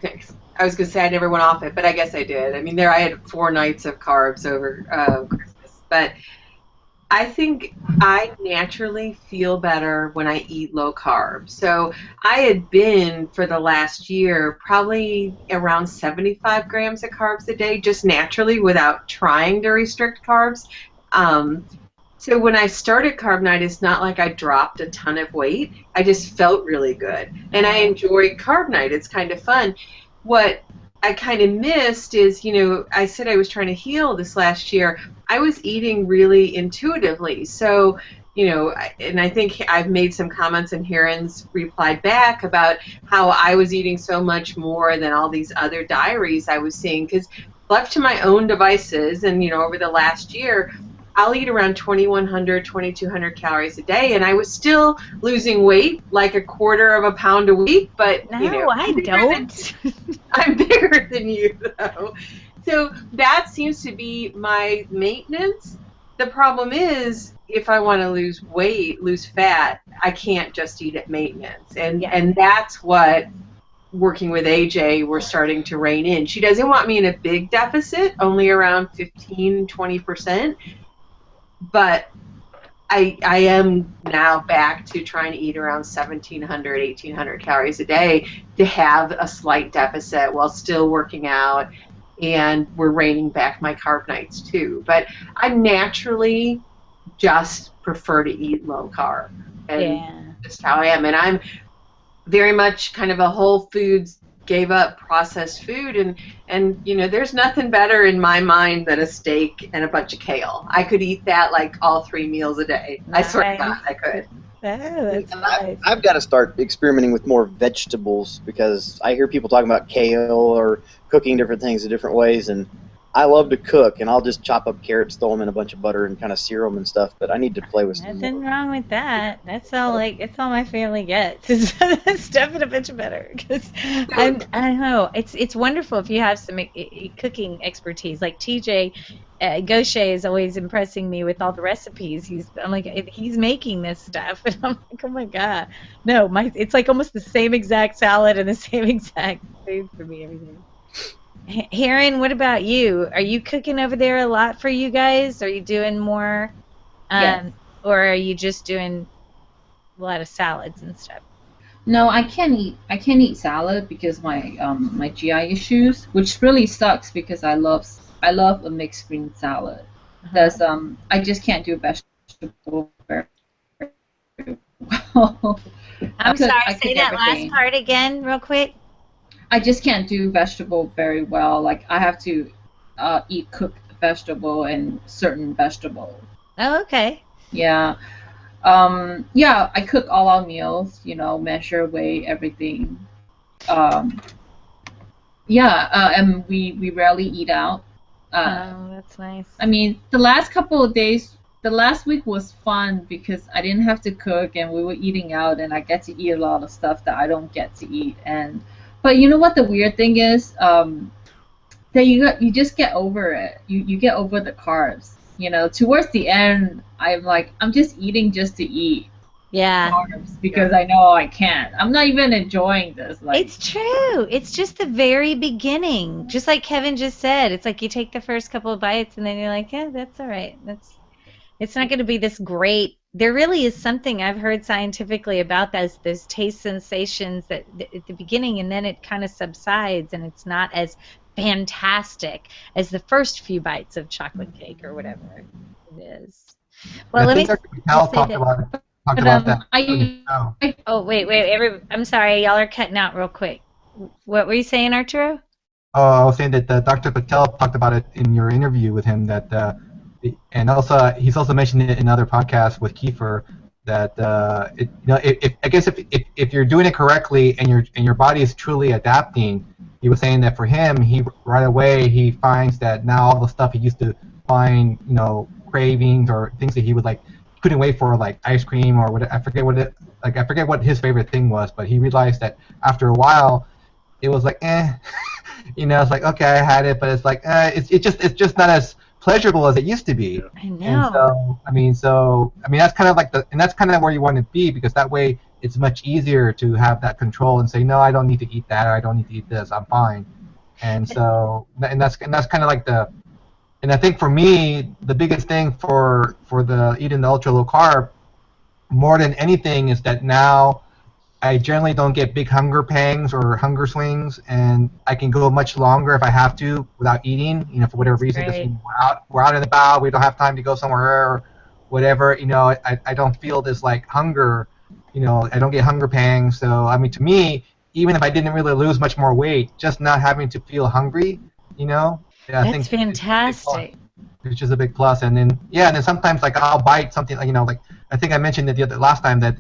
to say I never went off it, but I guess I did. I mean, I had 4 nights of carbs over Christmas. But I think I naturally feel better when I eat low carb. So I had been, for the last year, probably around 75 grams of carbs a day, just naturally without trying to restrict carbs. So when I started Carb Night, it's not like I dropped a ton of weight. I just felt really good. And I enjoy Carb Night. It's kind of fun. What I kind of missed is, I said I was trying to heal this last year. I was eating really intuitively. So, and I think I've made some comments, and Heron's replied back about how I was eating so much more than all these other diaries I was seeing. Because left to my own devices, and, over the last year, I'll eat around 2,100, 2,200 calories a day, and I was still losing weight, like a quarter of a pound a week. But No, I don't. I'm bigger than you, though. So that seems to be my maintenance. The problem is, if I want to lose weight, lose fat, I can't just eat at maintenance, and that's what, working with AJ, we're starting to rein in. She doesn't want me in a big deficit, only around 15, 20%. But I am now back to trying to eat around 1,700, 1,800 calories a day to have a slight deficit while still working out, and we're reining back my carb nights too. But I naturally just prefer to eat low carb, and just how I am. And I'm very much kind of a whole foods, gave up processed food, and there's nothing better in my mind than a steak and a bunch of kale. I could eat that like all 3 meals a day. Nice. I swear to God, I could. That's nice. I've got to start experimenting with more vegetables, because I hear people talking about kale or cooking different things in different ways, and I love to cook, and I'll just chop up carrots, throw them in a bunch of butter, and kind of sear them and stuff. But I need to play with some Nothing more. wrong with that. That's all it's all my family gets. It's stuff in a bunch of butter. Because I don't know. It's wonderful if you have some cooking expertise. Like TJ Gaucher is always impressing me with all the recipes. I'm like, he's making this stuff, and I'm like, oh my God, no, it's like almost the same exact salad and the same exact food for me every day. Heron, what about you? Are you cooking over there a lot for you guys? Are you doing more, Yes. or are you just doing a lot of salads and stuff? No, I can't eat salad because my GI issues, which really sucks because I love a mixed green salad. Because I just can't do vegetable very well. I'm sorry, say that everything. last part again real quick. I just can't do vegetable very well. Like, I have to eat cooked vegetable and certain vegetables. Oh, okay. Yeah. I cook all our meals, measure, weigh everything. and we rarely eat out. Oh, that's nice. I mean, the last couple of days, the last week was fun because I didn't have to cook and we were eating out, and I get to eat a lot of stuff that I don't get to eat. But you know what the weird thing is? That you just get over it. You get over the carbs. You know, towards the end, I'm just eating just to eat. Yeah. Carbs because I know I can't. I'm not even enjoying this. It's true. It's just the very beginning. Just like Kevin just said, it's like you take the first couple of bites and then you're like, yeah, that's all right. It's not going to be this great. There really is something I've heard scientifically about those taste sensations that at the beginning, and then it kind of subsides and it's not as fantastic as the first few bites of chocolate cake or whatever it is. Well, let me say that. Oh, wait. I'm sorry. Y'all are cutting out real quick. What were you saying, Arturo? Oh, I was saying that Dr. Patel talked about it in your interview with him, that, and also he's also mentioned it in other podcasts with Kiefer, that I guess if you're doing it correctly and your body is truly adapting, he was saying that for him, right away he finds that now all the stuff he used to find, cravings or things that he would couldn't wait for, like ice cream or what, I forget what his favorite thing was, but he realized that after a while it was like it's like, okay, I had it, but it's like it's just not as pleasurable as it used to be. I know. And so that's kind of that's kind of where you want to be, because that way it's much easier to have that control and say, no, I don't need to eat that, or I don't need to eat this, I'm fine. And that's kind of like and I think for me, the biggest thing for the eating the ultra low carb, more than anything, is that now I generally don't get big hunger pangs or hunger swings, and I can go much longer if I have to without eating, for whatever reason. Because we're out and about, we don't have time to go somewhere or whatever. I don't feel this hunger. I don't get hunger pangs. So to me, even if I didn't really lose much more weight, just not having to feel hungry, I think fantastic. Which is a big plus. And then sometimes I'll bite something I think I mentioned it the last time that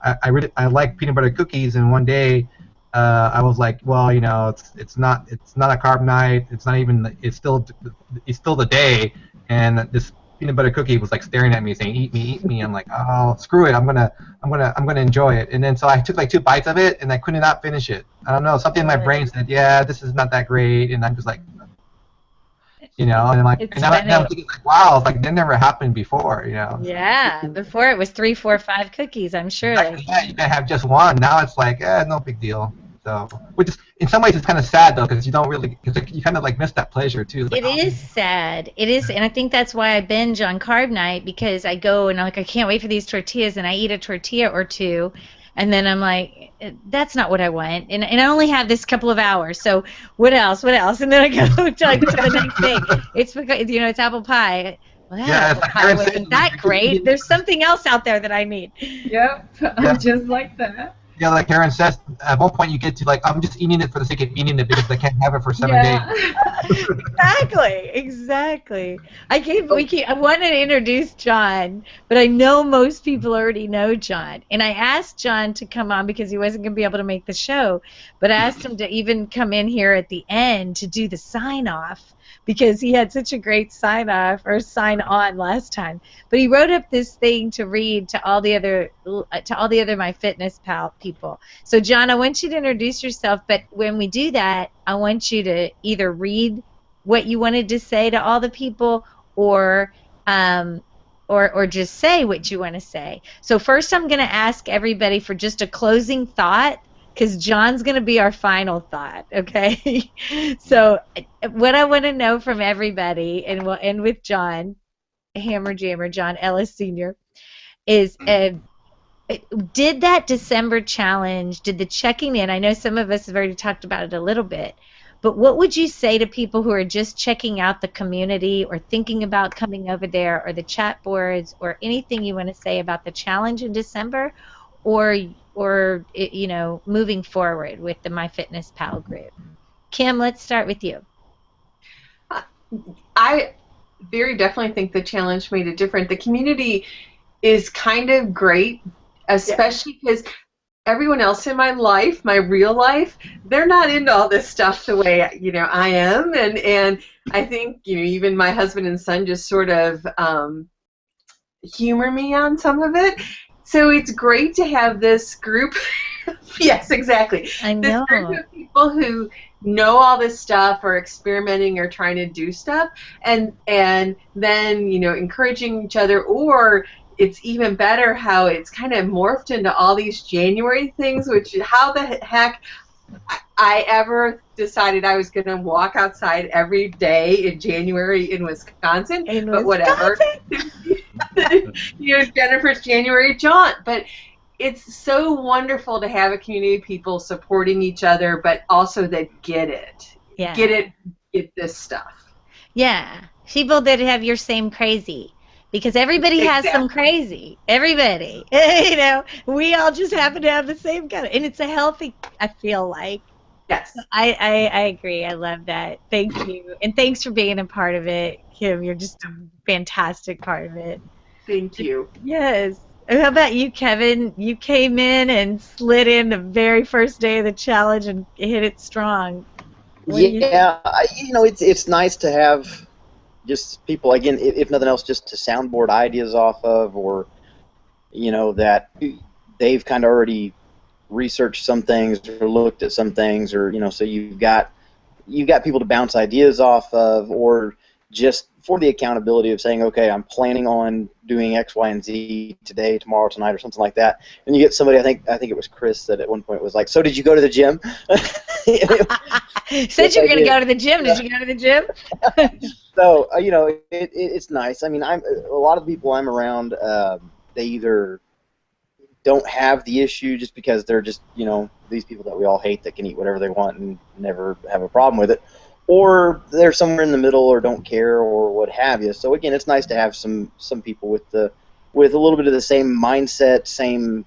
I like peanut butter cookies, and one day I was like, well, it's not a carb night, it's still the day, and this peanut butter cookie was staring at me saying, eat me. I'm like, oh, screw it, I'm gonna enjoy it. And then so I took 2 bites of it and I could not finish it. I don't know, something in my brain said, yeah, this is not that great, and I'm just like, and I'm thinking wow, that never happened before, Yeah, before it was 3, 4, 5 cookies, I'm sure. Yeah, you can have just one. Now it's no big deal. So, which is, in some ways, it's kind of sad though, because you don't really, you kind of miss that pleasure too. It is sad. It is, and I think that's why I binge on carb night, because I go and I'm like, I can't wait for these tortillas, and I eat a tortilla or two, and then I'm like, that's not what I want, and I only have this couple of hours, so what else? And then I go to the next thing. It's because it's apple pie. Well, that apple pie wasn't that great. There's something else out there that I need. Yep, I'm just like that. Yeah, like Karen says, at one point you get to I'm just eating it for the sake of eating it because I can't have it for 7 days. Exactly. I wanted to introduce John, but I know most people already know John. And I asked John to come on because he wasn't going to be able to make the show, but I asked him to even come in here at the end to do the sign-off, because he had such a great sign-off or sign-on last time. But he wrote up this thing to read to all the other MyFitnessPal people. So, John, I want you to introduce yourself, but when we do that, I want you to either read what you wanted to say to all the people, or just say what you want to say. So first I'm going to ask everybody for just a closing thought, because John's going to be our final thought, okay? So what I want to know from everybody, and we'll end with John, Hammer Jammer, John Ellis Sr., is did that December challenge, did the checking in, I know some of us have already talked about it a little bit, but what would you say to people who are just checking out the community or thinking about coming over there, or the chat boards, or anything you want to say about the challenge in December, or moving forward with the MyFitnessPal group? Kim, let's start with you. I very definitely think the challenge made it different. The community is kind of great, especially because everyone else in my life, my real life, they're not into all this stuff the way I am, and I think even my husband and son just sort of humor me on some of it. So it's great to have this group. Yes, exactly. I This know. group of people who know all this stuff or experimenting or trying to do stuff, and then encouraging each other. Or it's even better how it's kind of morphed into all these January things, which how the heck I ever decided I was going to walk outside every day in January in Wisconsin, but whatever. Jennifer's January jaunt. But it's so wonderful to have a community of people supporting each other, but also that get it. Yeah. Get this stuff. Yeah. People that have your same crazy. Because everybody has some crazy. Everybody. We all just happen to have the same kind of, and it's a healthy, I feel like. Yes. I agree. I love that. Thank you. And thanks for being a part of it, Kim. You're just a fantastic part of it. Thank you. Yes. How about you, Kevin? You came in and slid in the very first day of the challenge and hit it strong. Yeah, it's nice to have just people, again, if nothing else, just to soundboard ideas off of, or that they've kind of already researched some things or looked at some things, or so you've got people to bounce ideas off of, or just for the accountability of saying, okay, I'm planning on doing X, Y, and Z today, tomorrow, tonight, or something like that. And you get somebody, I think it was Chris, that at one point was like, so did you go to the gym? Said you were going to go to the gym. Did you go to the gym? So, it's nice. I mean, a lot of the people I'm around, they either don't have the issue just because they're just, these people that we all hate that can eat whatever they want and never have a problem with it, or they're somewhere in the middle or don't care or what have you. So again, it's nice to have some people with a little bit of the same mindset, same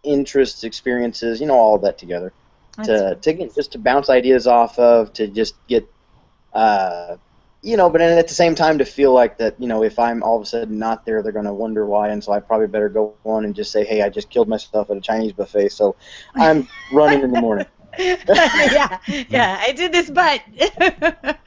interests, experiences, all of that together. Just to bounce ideas off of, to just get but at the same time to feel like that, if I'm all of a sudden not there, they're going to wonder why, and so I probably better go on and just say, hey, I just killed myself at a Chinese buffet, so I'm running in the morning. yeah, I did this, but yeah,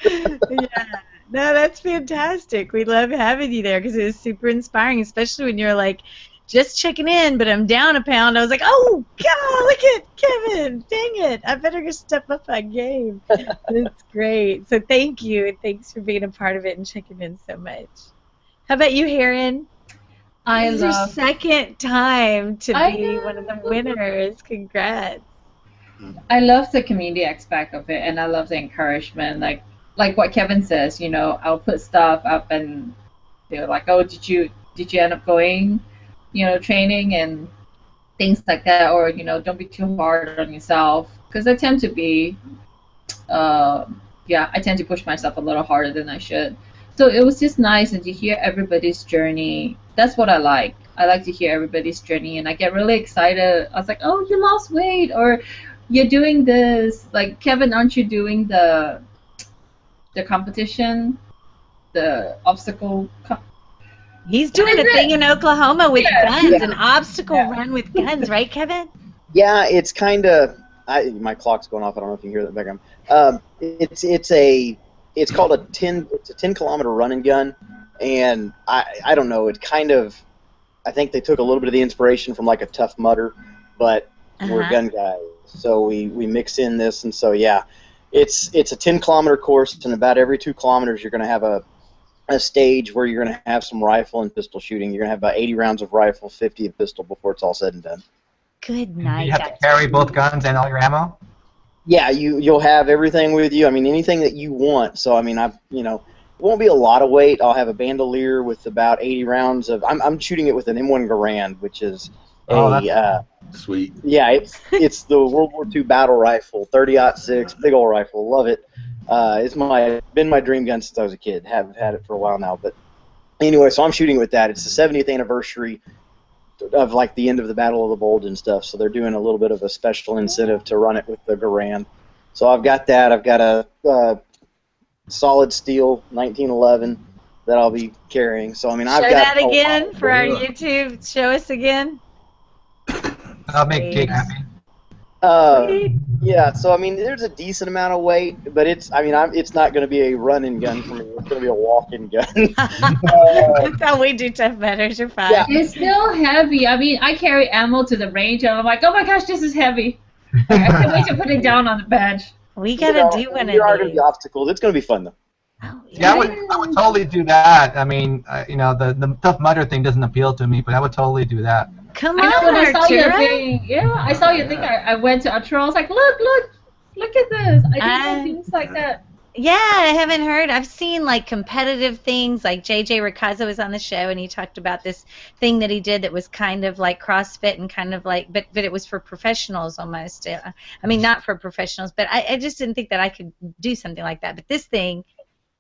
no, that's fantastic. We love having you there because it is super inspiring, especially when you're like just checking in, but I'm down a pound. I was like, oh God, look at Kevin! Dang it, I better go step up my game. That's great. So thank you, and thanks for being a part of it and checking in so much. How about you, Heron? This is your second time to be one of the winners. Congrats. I love the community aspect of it, and I love the encouragement. Like what Kevin says, I'll put stuff up, and they're like, "Oh, did you end up going, training and things like that?" Or don't be too hard on yourself, because I tend to be, I tend to push myself a little harder than I should. So it was just nice, and to hear everybody's journey. That's what I like. I like to hear everybody's journey, and I get really excited. I was like, "Oh, you lost weight," or "You're doing this." Like, Kevin, aren't you doing the competition, the obstacle? He's doing a thing in Oklahoma with guns, an obstacle run with guns, right, Kevin? Yeah, it's kind of. My clock's going off. I don't know if you can hear that background. It's called a 10-kilometer run and gun, and I don't know. It kind of. I think they took a little bit of the inspiration from like a Tough Mudder, but we're gun guys. So we mix in this, and so it's a 10-kilometer course, and about every 2 kilometers you're going to have a stage where you're going to have some rifle and pistol shooting. You're going to have about 80 rounds of rifle, 50 of pistol before it's all said and done. Good night. You have to carry both guns and all your ammo? Yeah, you'll have everything with you. I mean, anything that you want. So I mean, it won't be a lot of weight. I'll have a bandolier with about 80 rounds of. I'm shooting it with an M1 Garand, which is sweet. Yeah, it's the World War II battle rifle, 30-06, big old rifle. Love it. It's been my dream gun since I was a kid. Have had it for a while now, but anyway, so I'm shooting with that. It's the 70th anniversary of like the end of the Battle of the Bulge and stuff, so they're doing a little bit of a special incentive to run it with the Garand. So I've got that. I've got a solid steel 1911 that I'll be carrying. So I mean, I've got that again for our YouTube. Show us again. I'll make Jake happy. Yeah, so I mean, there's a decent amount of weight, but it's not going to be a run-and gun for me. It's going to be a walk-and gun. That's how we do Tough Mudders. You're fine. Yeah. It's still heavy. I mean, I carry ammo to the range, and I'm like, oh my gosh, this is heavy. Like, I can't wait to put it down on the bench. We gotta do one of There are going to these. be obstacles. It's going to be fun though. Oh, Yeah, I would totally do that. I mean, the Tough Mudder thing doesn't appeal to me, but I would totally do that. Come I know when on, I saw your Arturo. thing. Yeah, I saw your thing. I went to Arturo. I was like, look at this. I didn't know things like that. Yeah, I haven't heard. I've seen like competitive things, like JJ Ricazzo was on the show and he talked about this thing that he did that was kind of like CrossFit and kind of like, but it was for professionals almost. I mean, not for professionals, but I just didn't think that I could do something like that. But this thing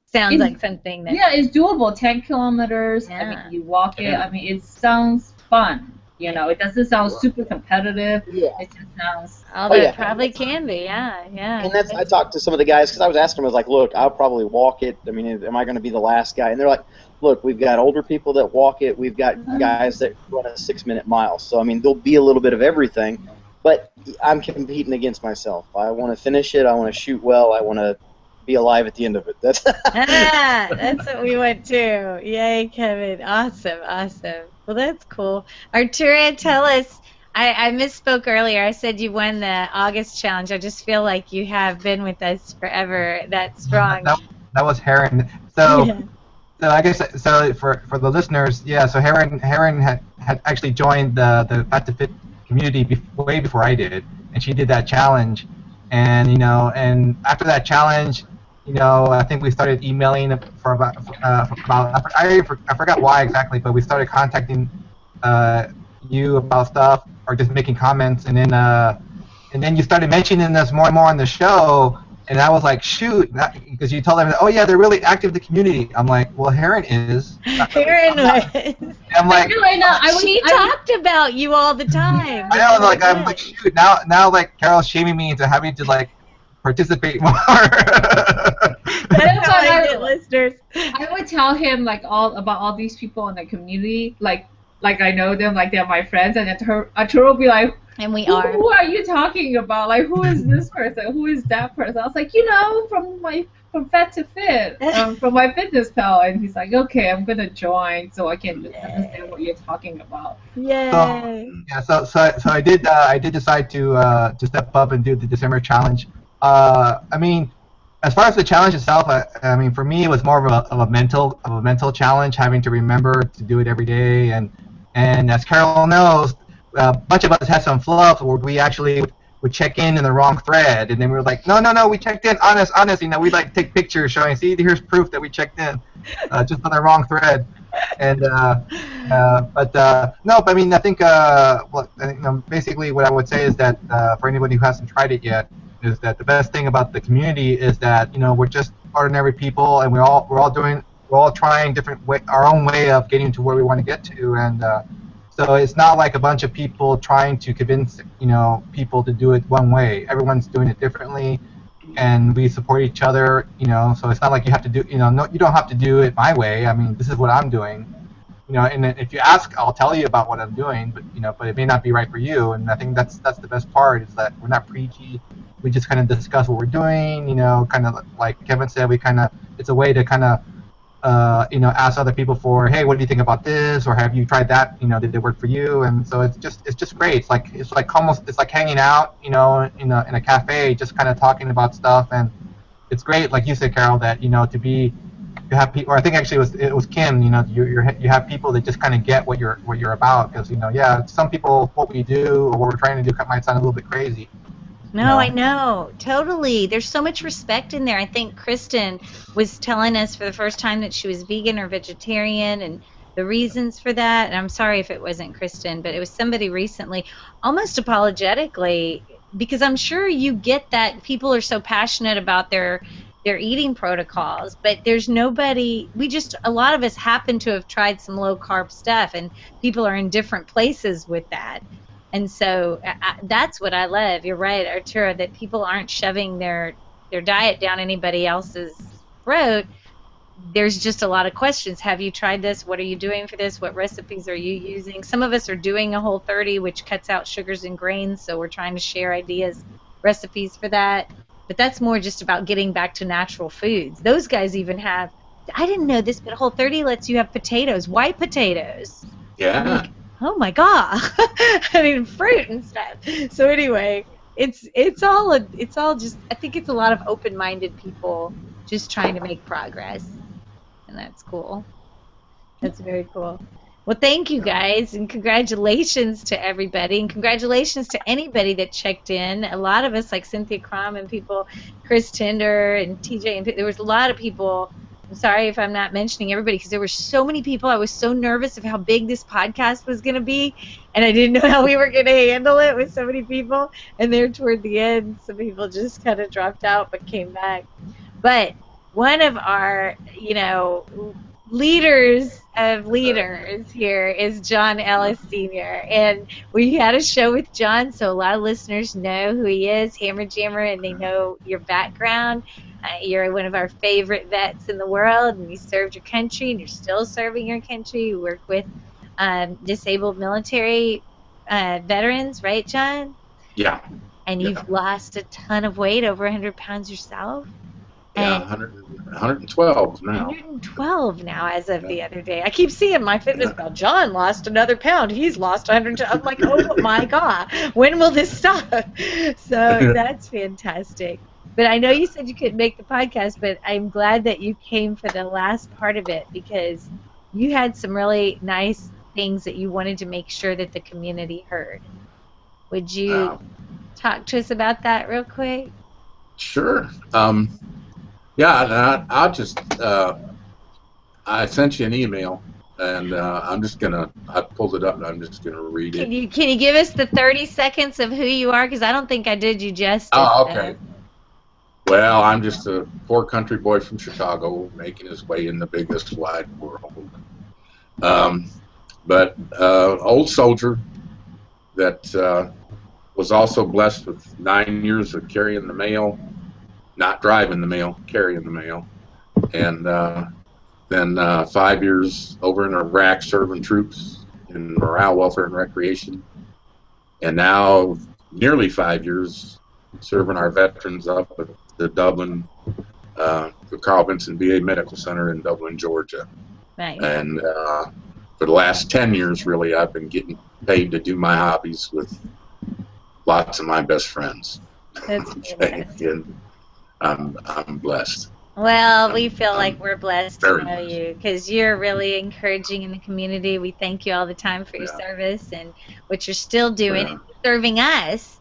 sounds like something that. Yeah, it's doable. 10 kilometers. Yeah. I mean, you walk it. I mean, it sounds fun. You know, it doesn't sound super competitive. Yeah. It just sounds. Although it probably can be, yeah. And I talked to some of the guys because I was asking them, I was like, look, I'll probably walk it. I mean, am I going to be the last guy? And they're like, look, we've got older people that walk it. We've got guys that run a 6-minute mile. So, I mean, there'll be a little bit of everything. But I'm competing against myself. I want to finish it. I want to shoot well. I want to be alive at the end of it. That's what we want too. Yay, Kevin. Awesome. Well, that's cool. Arturo, tell us. I misspoke earlier. I said you won the August challenge. I just feel like you have been with us forever. That's strong. That was Heron. So I guess for the listeners, yeah. So Heron had actually joined the Fat2Fit community way before I did, and she did that challenge, and and after that challenge, I think we started emailing for about I forgot why exactly, but we started contacting you about stuff or just making comments, and then you started mentioning us more and more on the show, and I was like, shoot, because you told them, oh yeah, they're really active in the community. I'm like, well, Heron is. Heron was. I'm like, she talked about you all the time. I know, like I'm like, shoot, now like Carol's shaming me into having to like participate more. That's how I get listeners. I would tell him like about all these people in the community, like I know them, like they're my friends, and Arturo will be like, and we who, are. Who are you talking about? Like, who is this person? Who is that person? I was like, from Fat2Fit, from my fitness pal, and he's like, okay, I'm gonna join so I can understand what you're talking about. Yay! So I did decide to step up and do the December challenge. I mean, as far as the challenge itself, I mean, for me, it was more of a mental challenge, having to remember to do it every day, and as Carol knows, a bunch of us had some flubs where we actually would check in the wrong thread, and then we were like, no, we checked in, honest, we like take pictures showing, see, here's proof that we checked in, just on the wrong thread, and but I mean, I think basically what I would say is that for anybody who hasn't tried it yet, is that the best thing about the community is that we're just ordinary people, and we're all trying our own way of getting to where we want to get to, and so it's not like a bunch of people trying to convince people to do it one way. Everyone's doing it differently, and we support each other. So it's not like you have to do you don't have to do it my way. I mean, this is what I'm doing. And if you ask, I'll tell you about what I'm doing, but but it may not be right for you. And I think that's the best part, is that we're not preachy. We just kind of discuss what we're doing. Kind of like Kevin said, it's a way to kind of ask other people for, hey, what do you think about this, or have you tried that? Did it work for you? And so it's just great. It's like hanging out, in a cafe, just kind of talking about stuff, and it's great, like you said, Carol, that you have people, or I think actually it was Kim. You have people that just kind of get what you're about, because some people, what we do or what we're trying to do might sound a little bit crazy. No, I know. Totally. There's so much respect in there. I think Kristen was telling us for the first time that she was vegan or vegetarian, and the reasons for that. And I'm sorry if it wasn't Kristen, but it was somebody recently, almost apologetically, because I'm sure you get that people are so passionate about their eating protocols, but there's nobody, a lot of us happen to have tried some low-carb stuff, and people are in different places with that. And so that's what I love. You're right, Arturo, that people aren't shoving their diet down anybody else's throat. there's just a lot of questions. Have you tried this? What are you doing for this? What recipes are you using? Some of us are doing a Whole30, which cuts out sugars and grains, so we're trying to share ideas, recipes for that. But that's more just about getting back to natural foods. Those guys even have, I didn't know this, but Whole30 lets you have potatoes, white potatoes. Yeah. I'm like, oh my God. I mean, fruit and stuff. So anyway, it's all just, I think it's a lot of open-minded people just trying to make progress. And that's cool. That's very cool. Well, thank you guys, and congratulations to everybody, and congratulations to anybody that checked in. A lot of us, like Cynthia Crum and people, Chris Tinder and TJ, and there was a lot of people. I'm sorry if I'm not mentioning everybody, because there were so many people. I was so nervous of how big this podcast was going to be, and I didn't know how we were going to handle it with so many people. And there toward the end, some people just kind of dropped out but came back. But one of our, leaders of leaders here is John Ellis Sr. And we had a show with John, so a lot of listeners know who he is, Hammer Jammer, and they know your background. You're one of our favorite vets in the world, and you served your country, and you're still serving your country. You work with disabled military veterans, right, John? Yeah. And you've lost a ton of weight, over 100 pounds yourself. Yeah, 112 now. 112 now as of the other day. I keep seeing my fitness pal. John lost another pound. He's lost 100. I'm like, oh my God, when will this stop? So that's fantastic. But I know you said you couldn't make the podcast, but I'm glad that you came for the last part of it, because you had some really nice things that you wanted to make sure that the community heard. Would you talk to us about that real quick? Sure. Yeah, I'll just, I sent you an email, and I'm just going to, I pulled it up, and I'm just going to read it. Can you give us the 30 seconds of who you are? Because I don't think I did you justice. Oh, okay. Well, I'm just a poor country boy from Chicago making his way in the biggest wide world. But old soldier that was also blessed with 9 years of carrying the mail. Not driving the mail, carrying the mail, and then 5 years over in Iraq serving troops in morale, welfare, and recreation, and now nearly 5 years serving our veterans up at the Dublin, the Carl Vinson VA Medical Center in Dublin, Georgia. Nice. And for the last 10 years, really, I've been getting paid to do my hobbies with lots of my best friends. That's and I'm blessed. Well, we feel like we're blessed to know blessed. you, because you're really encouraging in the community. We thank you all the time for your service and what you're still doing, serving us,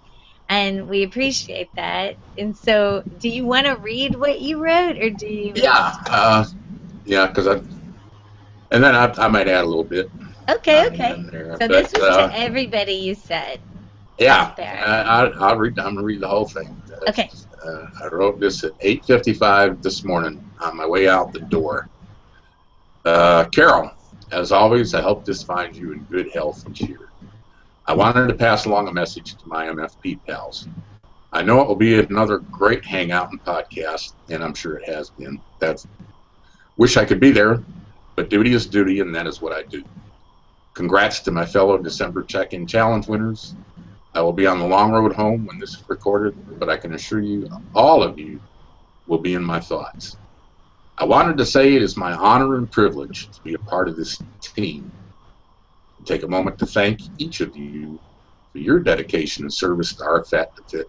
and we appreciate that. And so, do you want to read what you wrote, or do you? Yeah, because and then I might add a little bit. Okay. There, so this was to everybody, you said. Yeah, I'm gonna read the whole thing. Okay. I wrote this at 8:55 this morning on my way out the door. Carol, as always, I hope this finds you in good health and cheer. I wanted to pass along a message to my MFP pals. I know it will be another great hangout and podcast, and I'm sure it has been. Wish I could be there, but duty is duty, and that is what I do. Congrats to my fellow December check-in challenge winners. I will be on the long road home when this is recorded, but I can assure you, all of you will be in my thoughts. I wanted to say it is my honor and privilege to be a part of this team. Take a moment to thank each of you for your dedication and service to our Fat2Fit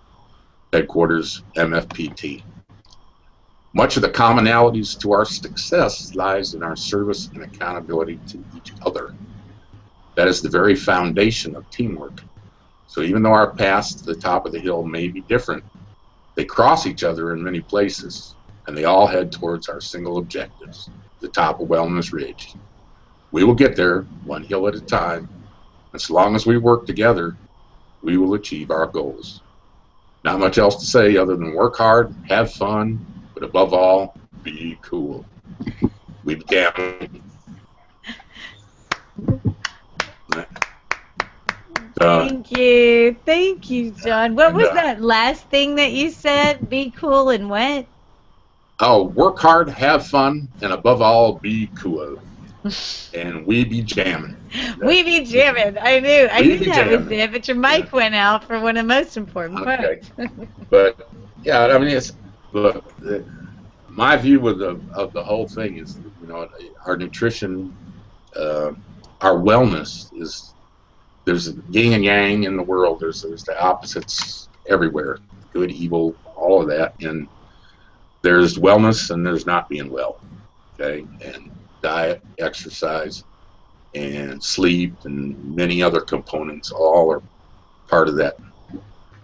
headquarters MFPT. Much of the commonalities to our success lies in our service and accountability to each other. That is the very foundation of teamwork. So even though our paths to the top of the hill may be different, they cross each other in many places, and they all head towards our single objectives, the top of Wellness Ridge. We will get there, one hill at a time. As long as we work together, we will achieve our goals. Not much else to say other than work hard, have fun, but above all, be cool. We began. Thank you, John. What was that last thing that you said? Be cool and what? Oh, work hard, have fun, and above all, be cool. And we be jamming. We be jamming. I knew that was jamming. it, but your mic went out for one of the most important parts. But yeah, I mean, look. My view of the whole thing is, our nutrition, our wellness is, there's yin and yang in the world. There's the opposites everywhere, good, evil, all of that, and there's wellness and there's not being well. Okay, and diet, exercise, and sleep, and many other components all are part of that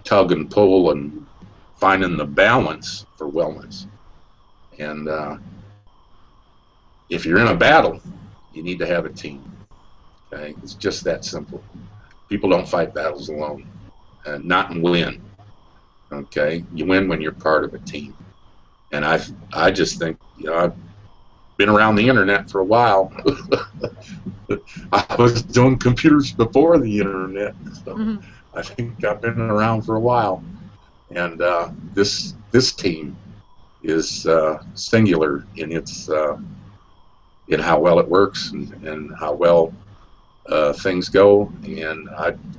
tug and pull and finding the balance for wellness. And if you're in a battle, you need to have a team. Okay, it's just that simple. People don't fight battles alone, not and win. Okay, you win when you're part of a team. And I just think, I've been around the internet for a while. I was doing computers before the internet, so I think I've been around for a while. And this team is singular in its in how well it works and how well things go. And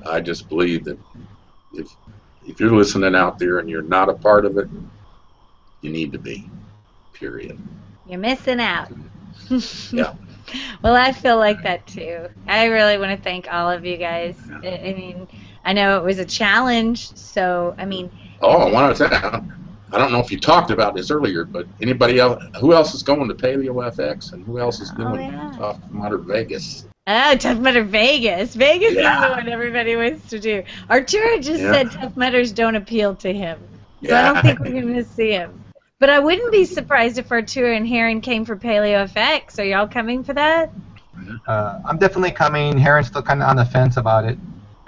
I just believe that if you're listening out there and you're not a part of it, you need to be. Period. You're missing out. Yeah. Well, I feel like that too. I really want to thank all of you guys. I mean, I know it was a challenge, so I mean. Oh, I don't know if you talked about this earlier, but anybody else? Who else is going to Paleo FX, and who else is doing Tough Mudder Vegas? Oh, Tough Mudder Vegas. Vegas is the one everybody wants to do. Arturo just said Tough Mudders don't appeal to him, so I don't think we're going to see him. But I wouldn't be surprised if Arturo and Heron came for Paleo FX. Are y'all coming for that? I'm definitely coming. Heron's still kind of on the fence about it.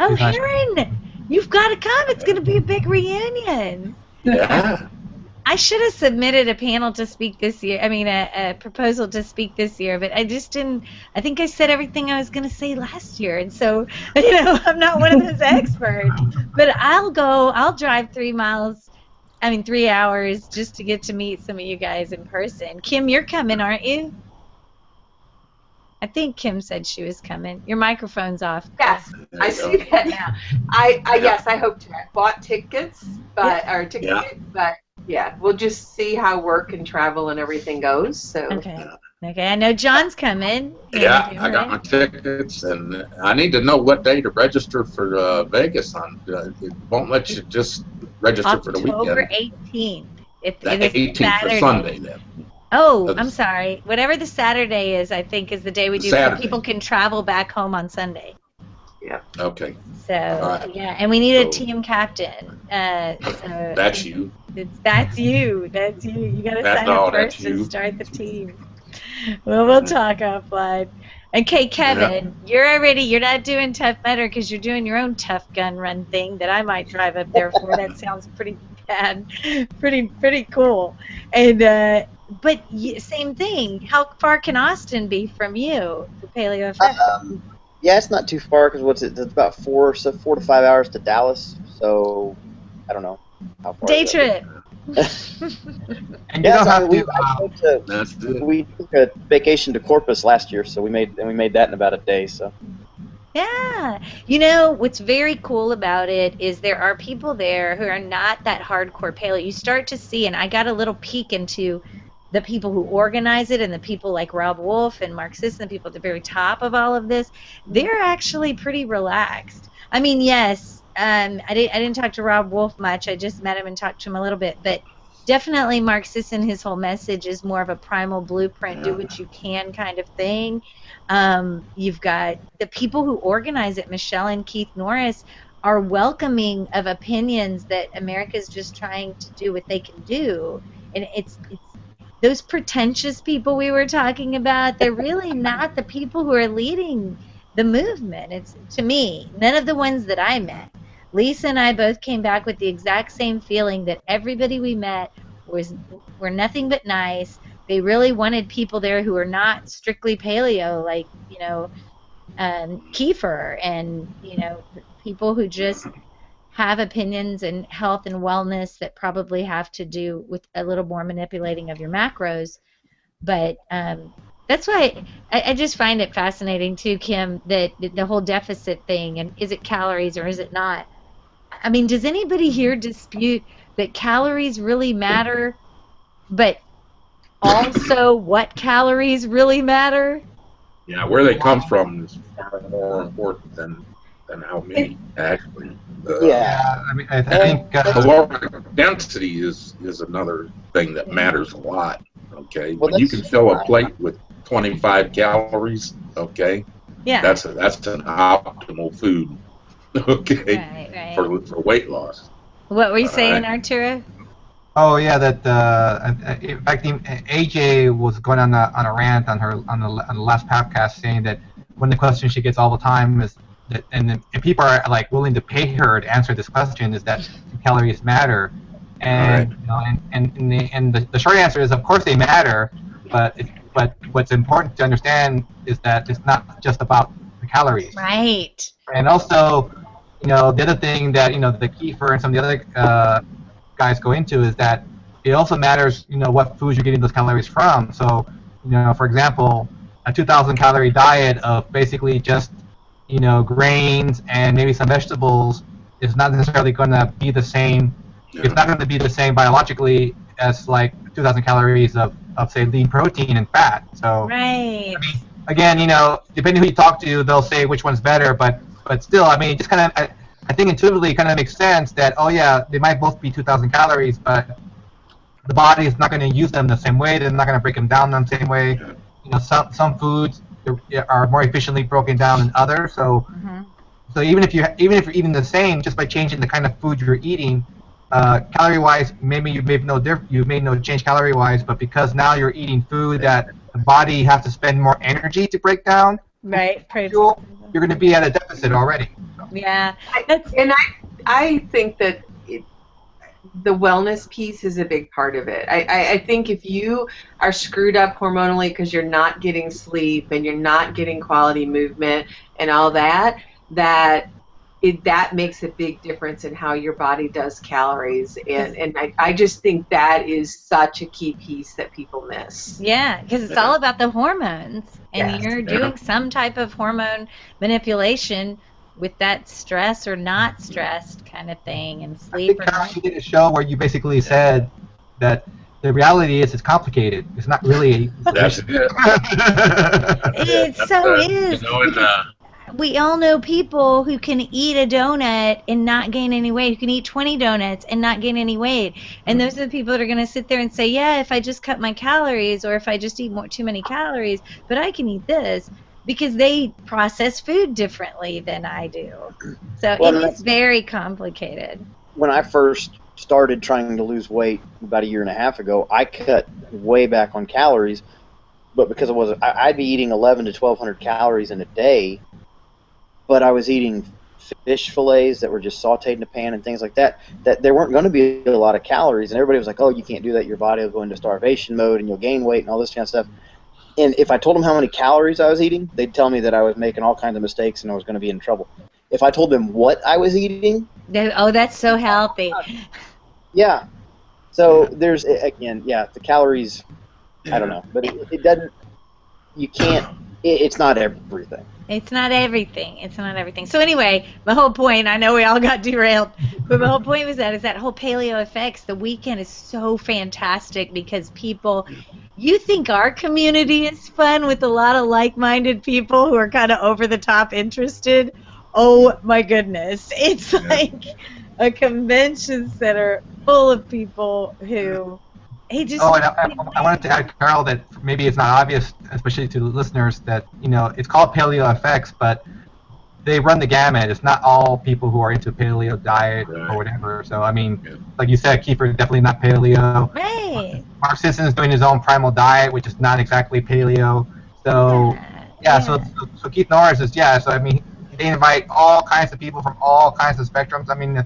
Oh, Heron, you've got to come. It's going to be a big reunion. Yeah. I should have submitted a panel to speak this year. I mean, a proposal to speak this year, but I just didn't. I think I said everything I was going to say last year, and so I'm not one of those experts. But I'll go. I'll drive 3 hours just to get to meet some of you guys in person. Kim, you're coming, aren't you? I think Kim said she was coming. Your microphone's off. Yes, I see that now. Yes, I hope to. I bought tickets, but yeah, we'll just see how work and travel and everything goes. So okay, I know John's coming. Yeah, I got my tickets, and I need to know what day to register for Vegas on. It won't let you just register for the weekend. October 18th. The 18th for Sunday then. Oh, I'm sorry. Whatever the Saturday is, I think, is the day we do so people can travel back home on Sunday. Yeah. Okay. So, and we need a team captain. So that's you. That's you. That's you. You got to sign up first and start the team. Well, we'll talk offline. Okay, Kevin, you're not doing Tough Mudder because you're doing your own Tough Gun Run thing that I might drive up there for. That sounds pretty bad. Pretty cool. And, but same thing. How far can Austin be from you, the Paleo FX? Yeah, it's not too far because it's about 4 to 5 hours to Dallas. So I don't know how far. Day trip. And you don't have we took a vacation to Corpus last year, so we made that in about a day. So. Yeah. What's very cool about it is there are people there who are not that hardcore paleo. You start to see, and I got a little peek into the people who organize it and the people like Rob Wolf and Mark Sisson, the people at the very top of all of this, they're actually pretty relaxed. I mean, yes, I didn't talk to Rob Wolf much. I just met him and talked to him a little bit, but definitely Mark Sisson, his whole message is more of a primal blueprint, do what you can kind of thing. You've got the people who organize it, Michelle and Keith Norris, are welcoming of opinions that America's just trying to do what they can do. And it's those pretentious people we were talking about, they're really not the people who are leading the movement. It's, to me, none of the ones that I met. Lisa and I both came back with the exact same feeling that everybody we met were nothing but nice. They really wanted people there who are not strictly paleo, like, Kiefer, and, people who just have opinions in health and wellness that probably have to do with a little more manipulating of your macros. But that's why I just find it fascinating too, Kim, that the whole deficit thing, and is it calories or is it not? I mean, does anybody here dispute that calories really matter, but also what calories really matter? Yeah, where they come from is far more important than how many actually. Yeah. I mean, I think Caloric density is another thing that matters a lot. Okay, Well, when you can fill a plate with 25 calories, okay, Yeah. that's an optimal food, okay, Right. for weight loss. What were you saying, right. Arturo? Oh yeah, that in fact AJ was going on a rant on the last podcast saying that one of the questions she gets all the time is that and people are like willing to pay her to answer this question is that calories matter, and you know, and the short answer is of course they matter, but what's important to understand is that it's not just about the calories. Right. And also, you know, the other thing that you know the Kiefer and some of the other guys go into is that it also matters, you know, what foods you're getting those calories from. So, you know, for example, a 2,000 calorie diet of basically just, you know, grains and maybe some vegetables is not necessarily going to be the same. Yeah. It's not going to be the same biologically as like 2,000 calories of say lean protein and fat. So, Right. I mean, again, you know, depending who you talk to, they'll say which one's better, but still, I mean, it just kind of. I think intuitively it kind of makes sense that, oh yeah, they might both be 2,000 calories, but the body is not going to use them the same way. They're not going to break them down the same way. You know, some foods are more efficiently broken down than others. So, so even if you're eating the same, just by changing the kind of food you're eating, calorie-wise, maybe you've made no change calorie-wise, but because now you're eating food that the body has to spend more energy to break down, right, you're going to be at a deficit already. Yeah, I think that the wellness piece is a big part of it. I think if you are screwed up hormonally because you're not getting sleep and you're not getting quality movement and all that, that makes a big difference in how your body does calories. And I just think that is such a key piece that people miss. Yeah, because it's all about the hormones, and you're doing some type of hormone manipulation with that stress or not stressed kind of thing, and sleep. I think you did a show where you basically said that the reality is it's complicated. It's not really. That's it. It so is. You know, we all know people who can eat a donut and not gain any weight, who can eat 20 donuts and not gain any weight. And those are the people that are going to sit there and say, yeah, if I just cut my calories or if I just eat too many calories, but I can eat this, because they process food differently than I do. So it is very complicated. When I first started trying to lose weight about a year and a half ago, I cut way back on calories, but because I'd be eating 1,100 to 1,200 calories in a day, but I was eating fish fillets that were just sauteed in a pan and things like that there weren't going to be a lot of calories, and everybody was like, oh, you can't do that, your body will go into starvation mode and you'll gain weight and all this kind of stuff. And if I told them how many calories I was eating, they'd tell me that I was making all kinds of mistakes and I was going to be in trouble. If I told them what I was eating... Oh, that's so healthy. Yeah. So there's, again, the calories, I don't know. But it doesn't, you can't, it's not everything. It's not everything. It's not everything. So anyway, my whole point, I know we all got derailed, but my whole point was that whole paleo effects, the weekend is so fantastic because people, you think our community is fun with a lot of like-minded people who are kind of over-the-top interested? Oh my goodness. It's like a convention center full of people who... and I wanted to add, Carol, that maybe it's not obvious, especially to the listeners, that, you know, it's called Paleo FX, but they run the gamut. It's not all people who are into paleo diet or whatever. So, I mean, like you said, Kiefer, definitely not paleo. Right. Mark Sisson's doing his own primal diet, which is not exactly paleo. So, so Keith Norris is, so, I mean, they invite all kinds of people from all kinds of spectrums. I mean, I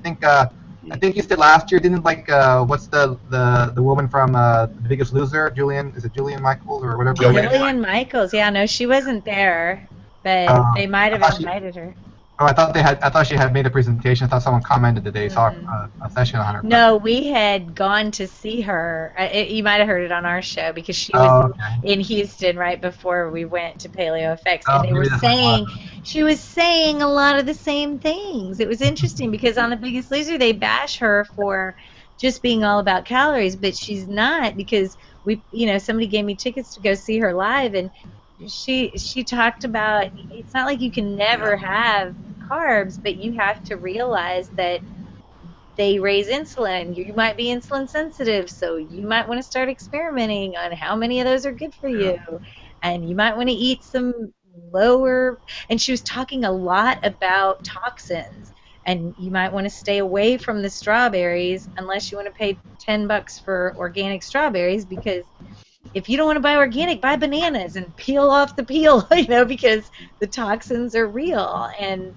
think you said last year, didn't what's the woman from The Biggest Loser, Julian Michaels or whatever? Julian Michaels, no, she wasn't there, but they might have invited her. Oh, I thought she had made a presentation. I thought someone commented that they saw a session on her. No, we had gone to see her. You might have heard it on our show because she was in Houston right before we went to Paleo Effects, and they were saying she was saying a lot of the same things. It was interesting because on The Biggest Loser they bash her for just being all about calories, but she's not, because somebody gave me tickets to go see her live, and she talked about it's not like you can never have carbs, but you have to realize that they raise insulin. You might be insulin sensitive, so you might want to start experimenting on how many of those are good for you. And you might want to eat some lower. And she was talking a lot about toxins. And you might want to stay away from the strawberries unless you want to pay $10 for organic strawberries, because if you don't want to buy organic, buy bananas and peel off the peel, because the toxins are real. And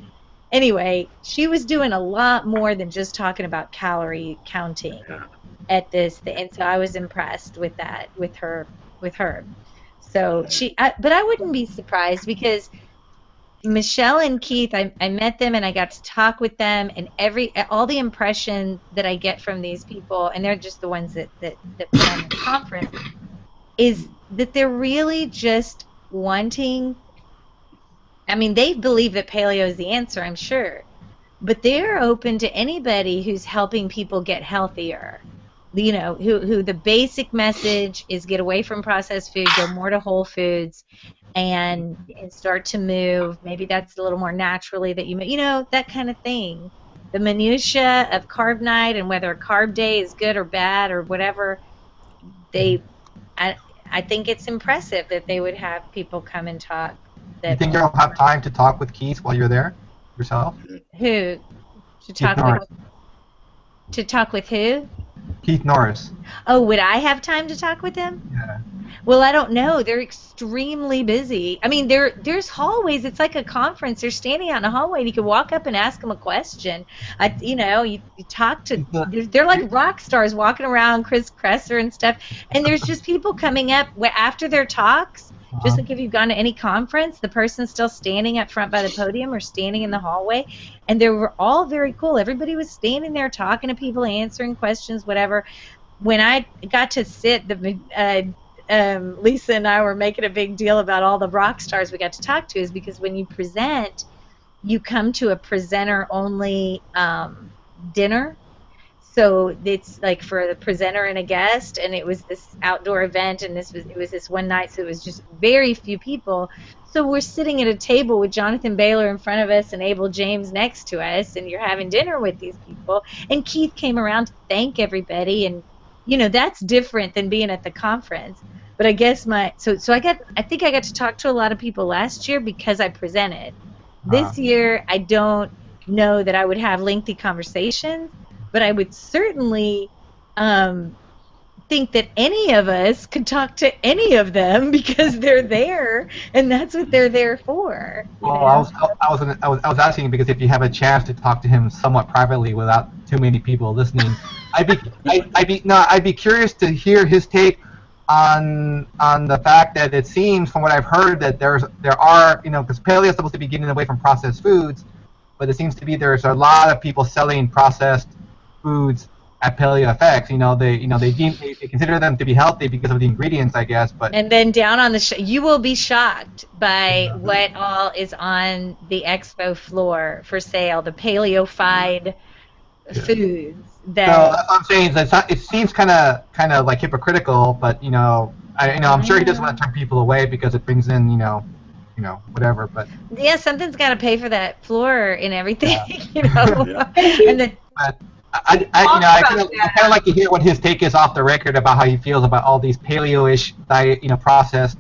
anyway, she was doing a lot more than just talking about calorie counting at this, and so I was impressed with that, with her. So but I wouldn't be surprised, because Michelle and Keith, I met them and I got to talk with them, and all the impression that I get from these people, and they're just the ones that put on the conference, is that they're really just wanting. I mean, they believe that paleo is the answer, I'm sure, but they're open to anybody who's helping people get healthier. Who the basic message is get away from processed food, go more to whole foods, and start to move. Maybe that's a little more naturally that that kind of thing. The minutia of carb night and whether a carb day is good or bad or whatever, I think it's impressive that they would have people come and talk. You think you'll have time to talk with Keith while you're there yourself? Who? To talk with who? Keith Norris. Oh, would I have time to talk with him? Yeah. Well, I don't know. They're extremely busy. I mean, there's hallways. It's like a conference. They're standing out in a hallway, and you can walk up and ask them a question. You talk to. They're like rock stars walking around, Chris Kresser and stuff. And there's just people coming up after their talks. Just like if you've gone to any conference, the person's still standing up front by the podium or standing in the hallway. And they were all very cool. Everybody was standing there talking to people, answering questions, whatever. When I got to sit, Lisa and I were making a big deal about all the rock stars we got to talk to, is because when you present, you come to a presenter-only dinner. So it's like for the presenter and a guest, and it was this outdoor event, and it was this one night, so it was just very few people. So we're sitting at a table with Jonathan Baylor in front of us and Abel James next to us, and you're having dinner with these people. And Keith came around to thank everybody, and that's different than being at the conference. But I guess I think I got to talk to a lot of people last year because I presented. This year, I don't know that I would have lengthy conversations, but I would certainly think that any of us could talk to any of them because they're there, and that's what they're there for. Well, I was asking because if you have a chance to talk to him somewhat privately without too many people listening, I'd be curious to hear his take on the fact that it seems, from what I've heard, that there are because paleo is supposed to be getting away from processed foods, but it seems to be there's a lot of people selling processed foods at Paleo Effects. They consider them to be healthy because of the ingredients, I guess. And then down on the you will be shocked by what all is on the expo floor for sale. The paleofied foods. So that's what I'm saying. It seems kind of like hypocritical, but I'm sure he doesn't want to turn people away because it brings in whatever. But yeah, something's got to pay for that floor and everything. And then. But I kind of like to hear what his take is off the record about how he feels about all these paleo-ish diet, processed,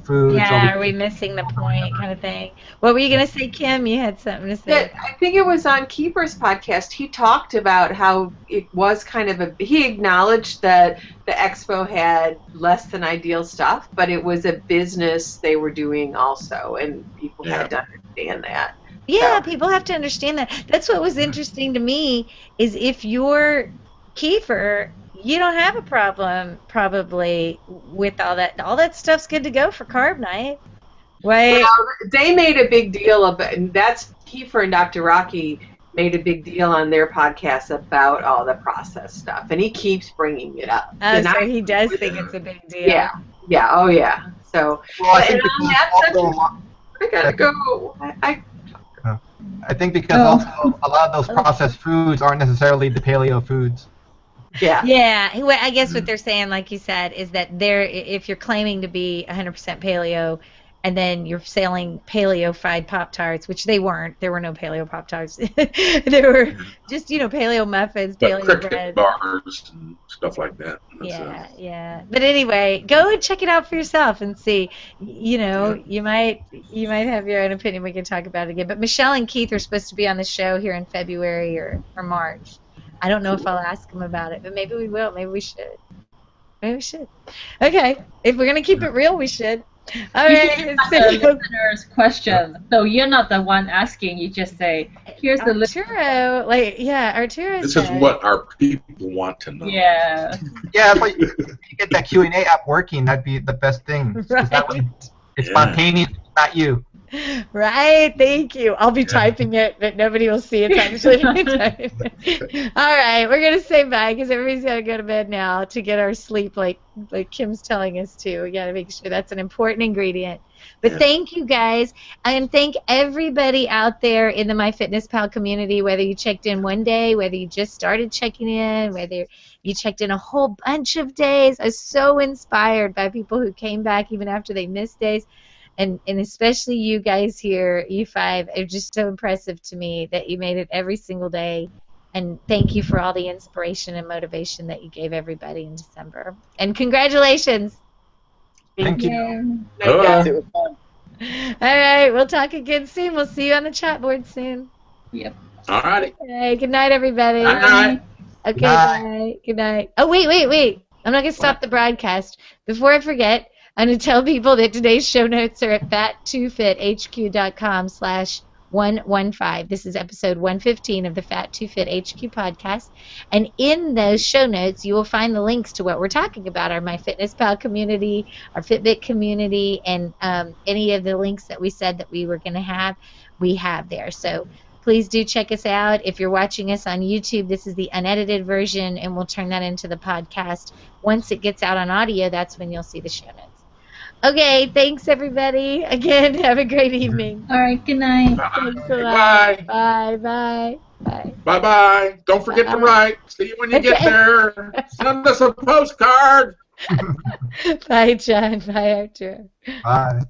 foods. Yeah, are we missing the point, kind of thing? What were you gonna say, Kim? You had something to say. I think it was on Keeper's podcast. He talked about how it was kind of he acknowledged that the expo had less than ideal stuff, but it was a business they were doing also, and people had to understand that. Yeah, people have to understand that. That's what was interesting to me, is if you're Kiefer, you don't have a problem probably with all that. All that stuff's good to go for carb night. Wait. Well, they made a big deal about, and that's Kiefer and Dr. Rocky made a big deal on their podcast about all the process stuff, and he keeps bringing it up. Oh, And so I, he does think it's a big deal. yeah, yeah, oh yeah. So, Well, I and think on because that also, subject, I gotta go. I think because also a lot of those processed foods aren't necessarily the paleo foods. Yeah. Yeah, well, I guess what they're saying, like you said, is that if you're claiming to be 100% paleo, and then you're selling paleo fried Pop-Tarts, which they weren't. There were no paleo Pop-Tarts. There were just, paleo muffins, But paleo cricket bread. bars and stuff like that. Yeah, yeah. But anyway, go and check it out for yourself and see. You might have your own opinion. We can talk about it again. But Michelle and Keith are supposed to be on the show here in February or March. I don't know if I'll ask them about it, but maybe we will. Maybe we should. Maybe we should. Okay. If we're going to keep it real, we should. All right. The listener's question. So you're not the one asking. You just say, here's the Arturo. Arturo This said, is what our people want to know. Yeah. Yeah, but if you get that Q&A app working, that'd be the best thing. Right. That way it's spontaneous, not you. Right, thank you. I'll be typing it, but nobody will see it's actually me typing. All right, we're gonna say bye because everybody's gotta go to bed now to get our sleep, like Kim's telling us to. We gotta make sure that's an important ingredient. But thank you guys, and thank everybody out there in the MyFitnessPal community. Whether you checked in one day, whether you just started checking in, whether you checked in a whole bunch of days. I was so inspired by people who came back even after they missed days. And especially you guys here, you five, it's just so impressive to me that you made it every single day. And thank you for all the inspiration and motivation that you gave everybody in December. And congratulations. Thank you. It was fun. All right, we'll talk again soon. We'll see you on the chat board soon. Yep. All righty. Okay, good night, everybody. Good night. Okay, Bye. bye. Good night. Oh, wait. I'm not going to stop the broadcast. Before I forget, I'm going to tell people that today's show notes are at fat2fithq.com/115. This is episode 115 of the Fat2Fit HQ podcast. And in those show notes, you will find the links to what we're talking about, our MyFitnessPal community, our Fitbit community, and any of the links that we said that we were going to have, we have there. So please do check us out. If you're watching us on YouTube, this is the unedited version, and we'll turn that into the podcast. Once it gets out on audio, that's when you'll see the show notes. Okay, thanks everybody. Again, have a great evening. All right. Good night. Thanks a lot. Bye. Bye. Bye-bye. Don't forget to write. See you when you get there. Send us a postcard. Bye, John. Bye, Arturo. Bye.